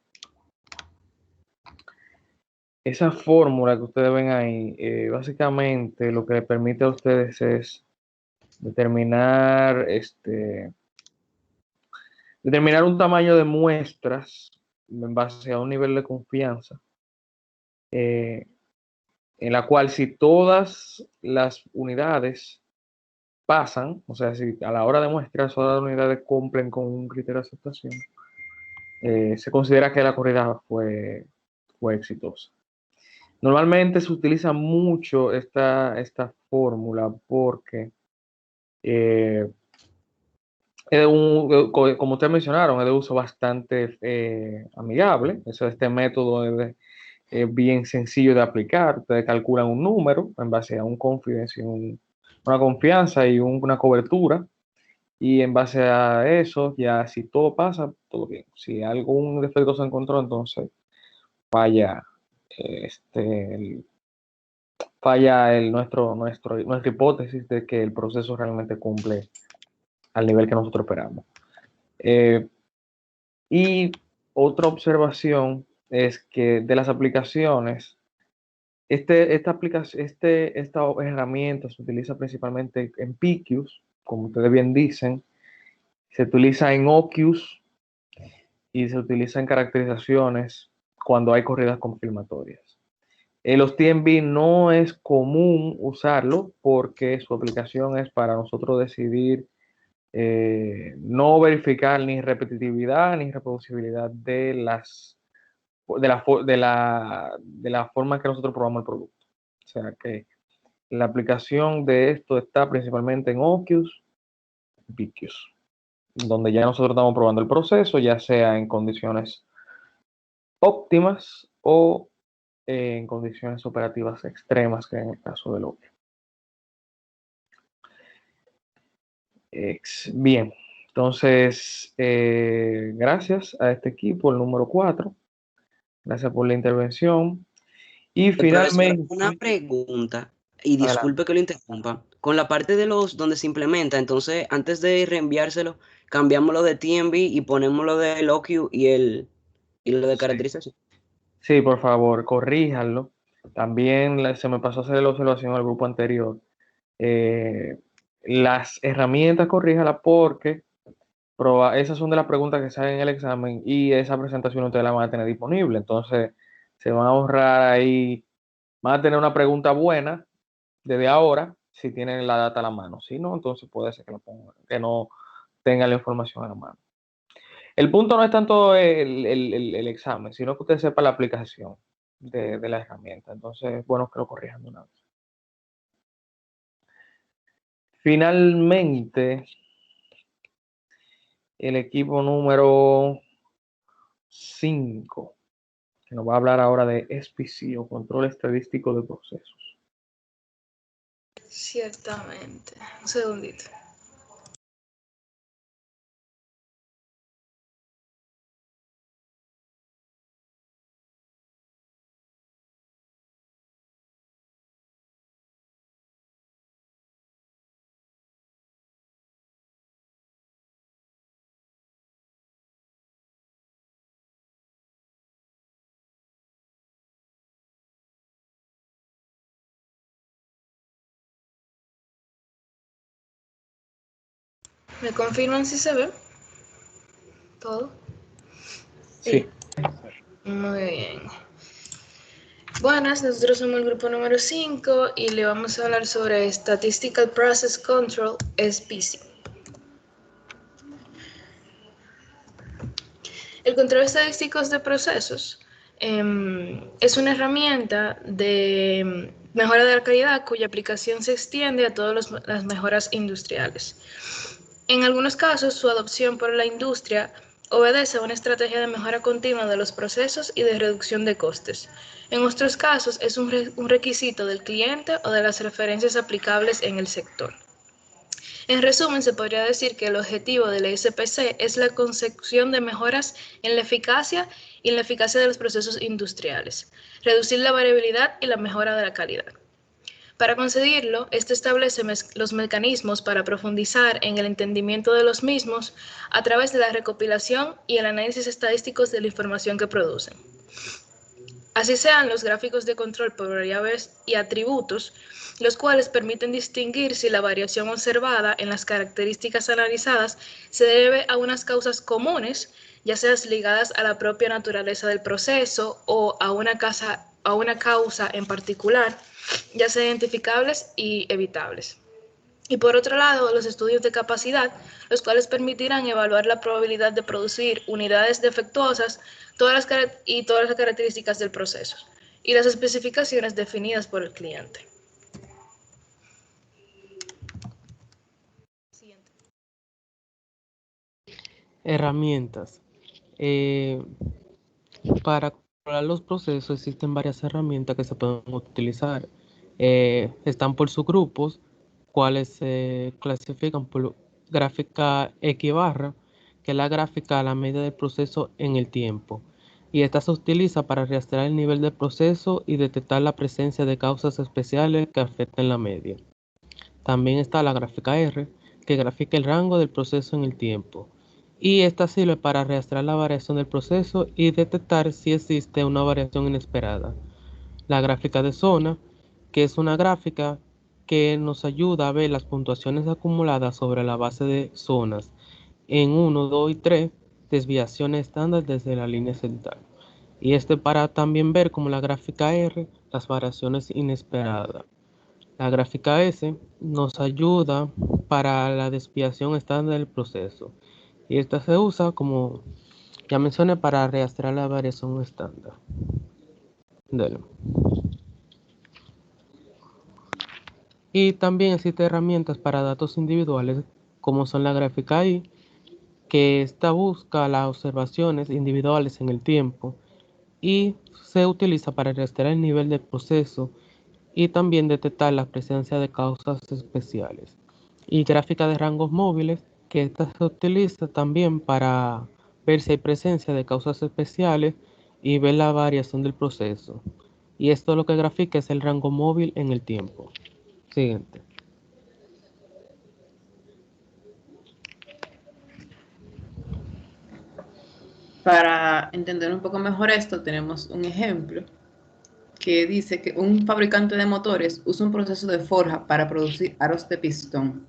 Esa fórmula que ustedes ven ahí, básicamente lo que le permite a ustedes es determinar un tamaño de muestras en base a un nivel de confianza, en la cual si todas las unidades pasan, o sea, si a la hora de muestras todas las unidades cumplen con un criterio de aceptación, se considera que la corrida fue exitosa. Normalmente se utiliza mucho esta fórmula porque como ustedes mencionaron, es de uso bastante amigable. Este método es bien sencillo de aplicar. Ustedes calculan un número en base a una confianza y una cobertura. Y en base a eso, ya si todo pasa, todo bien. Si algún defecto se encontró, entonces falla nuestra hipótesis de que el proceso realmente cumple al nivel que nosotros esperamos. Y otra observación es que de las aplicaciones, esta herramienta se utiliza principalmente en PICUs, como ustedes bien dicen, se utiliza en OQs y se utiliza en caracterizaciones cuando hay corridas confirmatorias. En los TMB no es común usarlo porque su aplicación es para nosotros decidir no verificar ni repetitividad ni reproducibilidad de la forma en que nosotros probamos el producto. O sea que la aplicación de esto está principalmente en OQs y PIQs, donde ya nosotros estamos probando el proceso, ya sea en condiciones óptimas o en condiciones operativas extremas, que en el caso del OQ. Bien, entonces, gracias a este equipo, el número 4. Gracias por la intervención. Y finalmente... Una pregunta, y disculpe que lo interrumpa. Con la parte de los donde se implementa, entonces, antes de reenviárselo, cambiamos lo de TMB y ponemos lo del OQ y lo de caracterización. Sí, por favor, corríjanlo. También se me pasó a hacer la observación al grupo anterior. Las herramientas, corríjalas porque esas son de las preguntas que salen en el examen y esa presentación ustedes la van a tener disponible. Entonces, se van a ahorrar ahí, van a tener una pregunta buena desde ahora si tienen la data a la mano. Si no, entonces puede ser que no tengan la información a la mano. El punto no es tanto el examen, sino que usted sepa la aplicación de la herramienta. Entonces, es bueno que lo corrijan de una vez. Finalmente, el equipo número 5, que nos va a hablar ahora de SPC o control estadístico de procesos. Ciertamente. Un segundito. ¿Me confirman si se ve todo? Sí. Muy bien. Buenas, nosotros somos el grupo número 5 y le vamos a hablar sobre Statistical Process Control, SPC. El control estadístico de procesos es una herramienta de mejora de la calidad cuya aplicación se extiende a todas las mejoras industriales. En algunos casos, su adopción por la industria obedece a una estrategia de mejora continua de los procesos y de reducción de costes. En otros casos, es un requisito del cliente o de las referencias aplicables en el sector. En resumen, se podría decir que el objetivo de la SPC es la consecución de mejoras en la eficacia y en la eficacia de los procesos industriales, reducir la variabilidad y la mejora de la calidad. Para conseguirlo, esto establece los mecanismos para profundizar en el entendimiento de los mismos a través de la recopilación y el análisis estadísticos de la información que producen. Así sean los gráficos de control por variables y atributos, los cuales permiten distinguir si la variación observada en las características analizadas se debe a unas causas comunes, ya sean ligadas a la propia naturaleza del proceso o a una causa en particular, ya sean identificables y evitables. Y por otro lado, los estudios de capacidad, los cuales permitirán evaluar la probabilidad de producir unidades defectuosas todas las características del proceso y las especificaciones definidas por el cliente. Siguiente. Herramientas. Para controlar los procesos existen varias herramientas que se pueden utilizar. Están por subgrupos, cuales se clasifican por gráfica X-barra, que es la gráfica a la medida del proceso en el tiempo. Y esta se utiliza para rastrear el nivel del proceso y detectar la presencia de causas especiales que afecten la media. También está la gráfica R, que grafica el rango del proceso en el tiempo. Y esta sirve para rastrear la variación del proceso y detectar si existe una variación inesperada. La gráfica de zona, que es una gráfica que nos ayuda a ver las puntuaciones acumuladas sobre la base de zonas en 1, 2 y 3 desviaciones estándar desde la línea central. Y para también ver como la gráfica R las variaciones inesperadas. La gráfica S nos ayuda para la desviación estándar del proceso. Y esta se usa, como ya mencioné, para rastrear la variación estándar. Y también existen herramientas para datos individuales, como son la gráfica I, que esta busca las observaciones individuales en el tiempo y se utiliza para rastrear el nivel del proceso y también detectar la presencia de causas especiales. Y gráfica de rangos móviles, que esta se utiliza también para ver si hay presencia de causas especiales y ver la variación del proceso. Y esto lo que grafica es el rango móvil en el tiempo. Siguiente. Para entender un poco mejor esto, tenemos un ejemplo que dice que un fabricante de motores usa un proceso de forja para producir aros de pistón.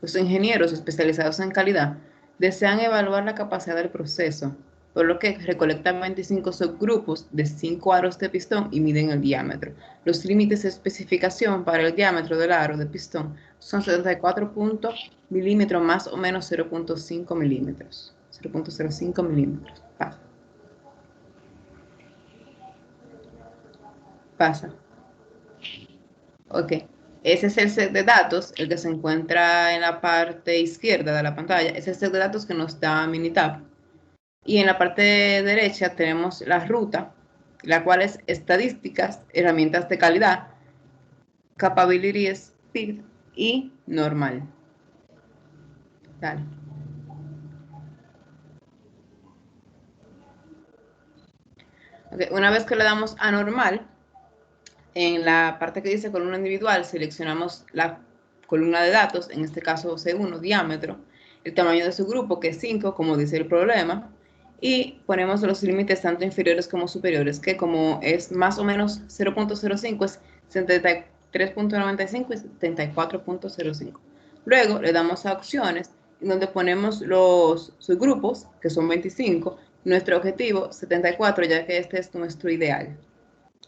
Los ingenieros especializados en calidad desean evaluar la capacidad del proceso, por lo que recolectan 25 subgrupos de 5 aros de pistón y miden el diámetro. Los límites de especificación para el diámetro del aro de pistón son 74 milímetros más o menos 0.5 milímetros. 0.05 milímetros. Pasa. Ok. Ese es el set de datos, el que se encuentra en la parte izquierda de la pantalla. Es el set de datos que nos da Minitab. Y en la parte derecha tenemos la ruta, la cual es estadísticas, herramientas de calidad, capability speed y normal. Dale. Okay. Una vez que le damos a normal, en la parte que dice columna individual, seleccionamos la columna de datos, en este caso C1, diámetro, el tamaño de su grupo, que es 5, como dice el problema, y ponemos los límites tanto inferiores como superiores, que como es más o menos 0.05, es 73.95 y 74.05. Luego le damos a opciones, en donde ponemos los subgrupos, que son 25, nuestro objetivo 74, ya que este es nuestro ideal.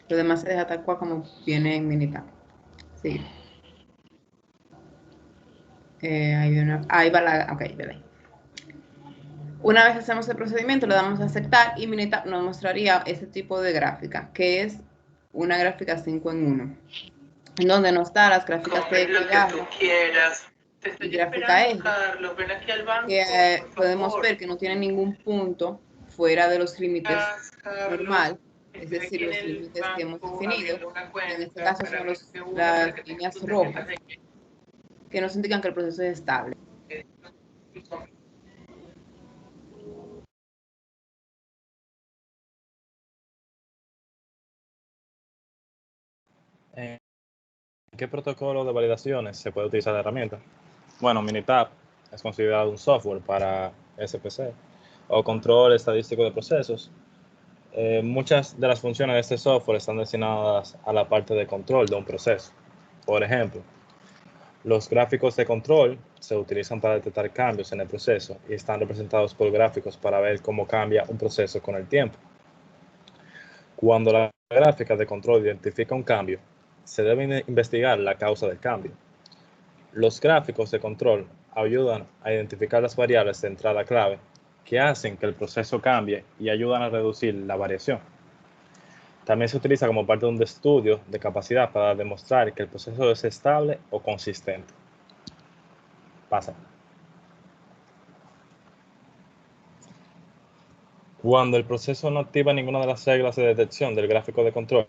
Lo demás se deja tal cual como viene en Minitab. Sí. Ahí va la... Ok, vale. Una vez hacemos el procedimiento, le damos a aceptar y Minitab nos mostraría este tipo de gráfica, que es una gráfica 5 en 1, en donde nos da las gráficas de y gráfica E, que podemos ver que no tiene ningún punto fuera de los límites normal, es decir, los límites que hemos definido, en este caso son las líneas rojas, que nos indican que el proceso es estable. ¿En qué protocolo de validaciones se puede utilizar la herramienta? Bueno, Minitab es considerado un software para SPC o control estadístico de procesos. Muchas de las funciones de este software están destinadas a la parte de control de un proceso. Por ejemplo, los gráficos de control se utilizan para detectar cambios en el proceso y están representados por gráficos para ver cómo cambia un proceso con el tiempo. Cuando la gráfica de control identifica un cambio, se debe investigar la causa del cambio. Los gráficos de control ayudan a identificar las variables de entrada clave que hacen que el proceso cambie y ayudan a reducir la variación. También se utiliza como parte de un estudio de capacidad para demostrar que el proceso es estable o consistente. Pasa. Cuando el proceso no activa ninguna de las reglas de detección del gráfico de control,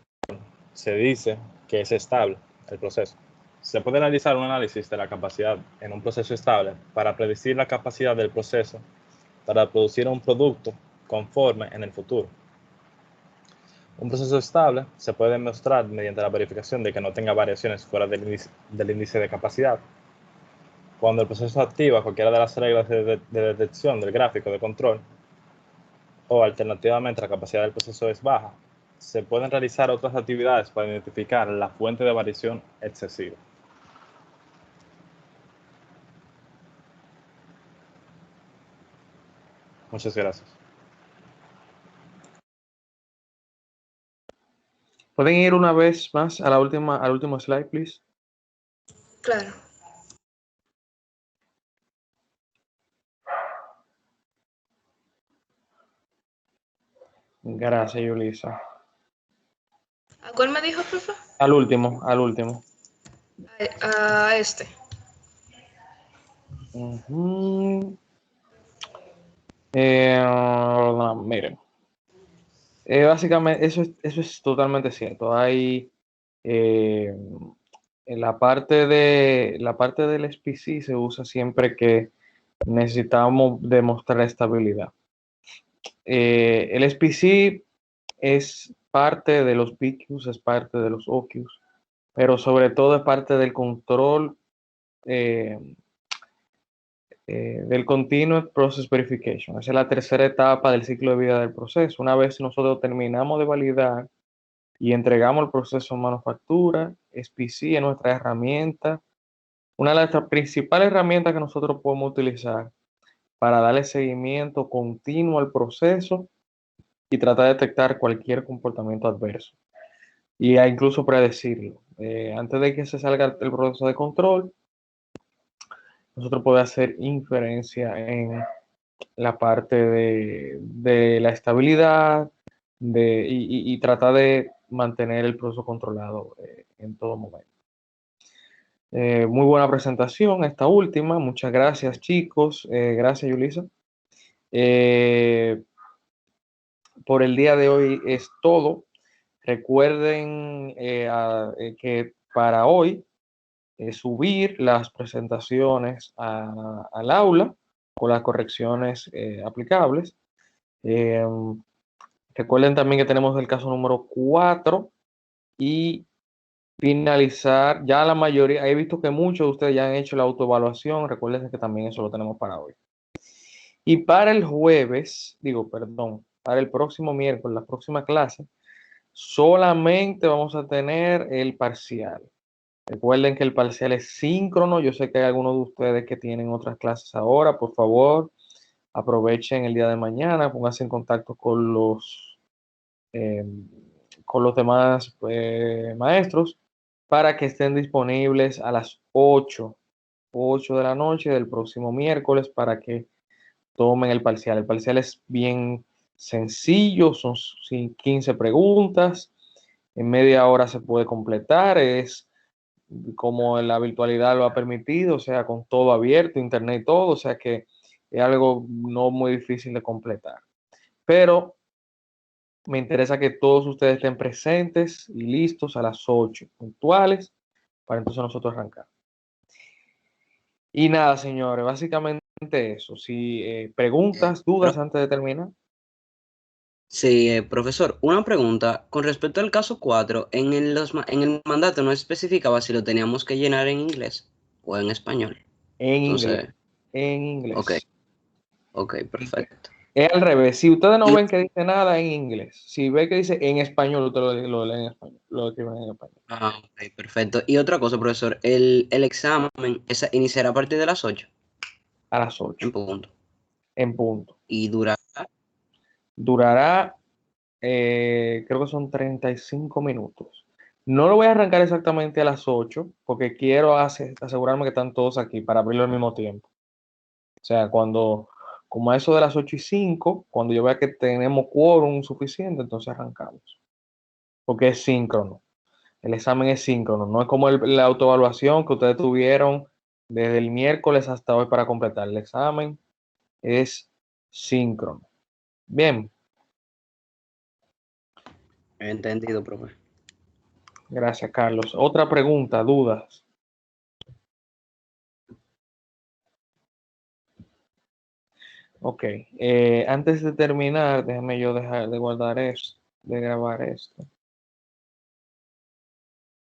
se dice que es estable el proceso. Se puede realizar un análisis de la capacidad en un proceso estable para predecir la capacidad del proceso para producir un producto conforme en el futuro. Un proceso estable se puede demostrar mediante la verificación de que no tenga variaciones fuera del índice de capacidad. Cuando el proceso activa cualquiera de las reglas de detección del gráfico de control, o alternativamente la capacidad del proceso es baja, se pueden realizar otras actividades para identificar la fuente de variación excesiva. Muchas gracias. ¿Pueden ir una vez más a la al último slide, please? Claro. Gracias, Yulisa. ¿A cuál me dijo, profe? Al último, al último. A este. Miren. Básicamente, eso es totalmente cierto. Hay en la parte del SPC se usa siempre que necesitamos demostrar estabilidad. El SPC es parte de los PQs, es parte de los OQs, pero sobre todo es parte del control del Continuous Process Verification. Esa es la tercera etapa del ciclo de vida del proceso. Una vez nosotros terminamos de validar y entregamos el proceso a manufactura, SPC es nuestra herramienta, una de las principales herramientas que nosotros podemos utilizar para darle seguimiento continuo al proceso y tratar de detectar cualquier comportamiento adverso y incluso predecirlo. Antes de que se salga el proceso de control, nosotros podemos hacer inferencia en la parte de la estabilidad y tratar de mantener el proceso controlado en todo momento. Muy buena presentación esta última. Muchas gracias, chicos. Gracias, Yulisa. Por el día de hoy es todo. Recuerden que para hoy subir las presentaciones al aula con las correcciones aplicables. Recuerden también que tenemos el caso número 4 y finalizar ya la mayoría. He visto que muchos de ustedes ya han hecho la autoevaluación. Recuerden que también eso lo tenemos para hoy. Y para el jueves, para el próximo miércoles, la próxima clase, solamente vamos a tener el parcial. Recuerden que el parcial es síncrono. Yo sé que hay algunos de ustedes que tienen otras clases ahora. Por favor, aprovechen el día de mañana, pónganse en contacto con los demás maestros para que estén disponibles a las 8 de la noche del próximo miércoles para que tomen el parcial. El parcial es bien sencillo, son 15 preguntas, en media hora se puede completar, es como la virtualidad lo ha permitido, o sea, con todo abierto, internet, todo, o sea que es algo no muy difícil de completar. Pero me interesa que todos ustedes estén presentes y listos a las 8 puntuales para entonces nosotros arrancar. Y nada, señores, básicamente eso. Si preguntas, dudas antes de terminar. Sí, profesor, una pregunta. Con respecto al caso 4, en el mandato no especificaba si lo teníamos que llenar en inglés o en español. En inglés. En inglés. Ok, perfecto. Es al revés. Si ustedes no ven que dice nada en inglés, si ve que dice en español, ustedes lo leen en español, lo escriben en español. Ah, ok, perfecto. Y otra cosa, profesor, el examen iniciará a partir de las 8 A las 8, en punto. en punto. Y durará. Durará, creo que son 35 minutos. No lo voy a arrancar exactamente a las 8, porque quiero asegurarme que están todos aquí para abrirlo al mismo tiempo. O sea, como a eso de las 8:05, cuando yo vea que tenemos quórum suficiente, entonces arrancamos. Porque es síncrono. El examen es síncrono, no es como la autoevaluación que ustedes tuvieron desde el miércoles hasta hoy para completar. El examen es síncrono. Bien, Entendido, profe. gracias, Carlos. Otra pregunta, dudas. Ok, antes de terminar, déjame yo dejar de guardar esto, de grabar esto.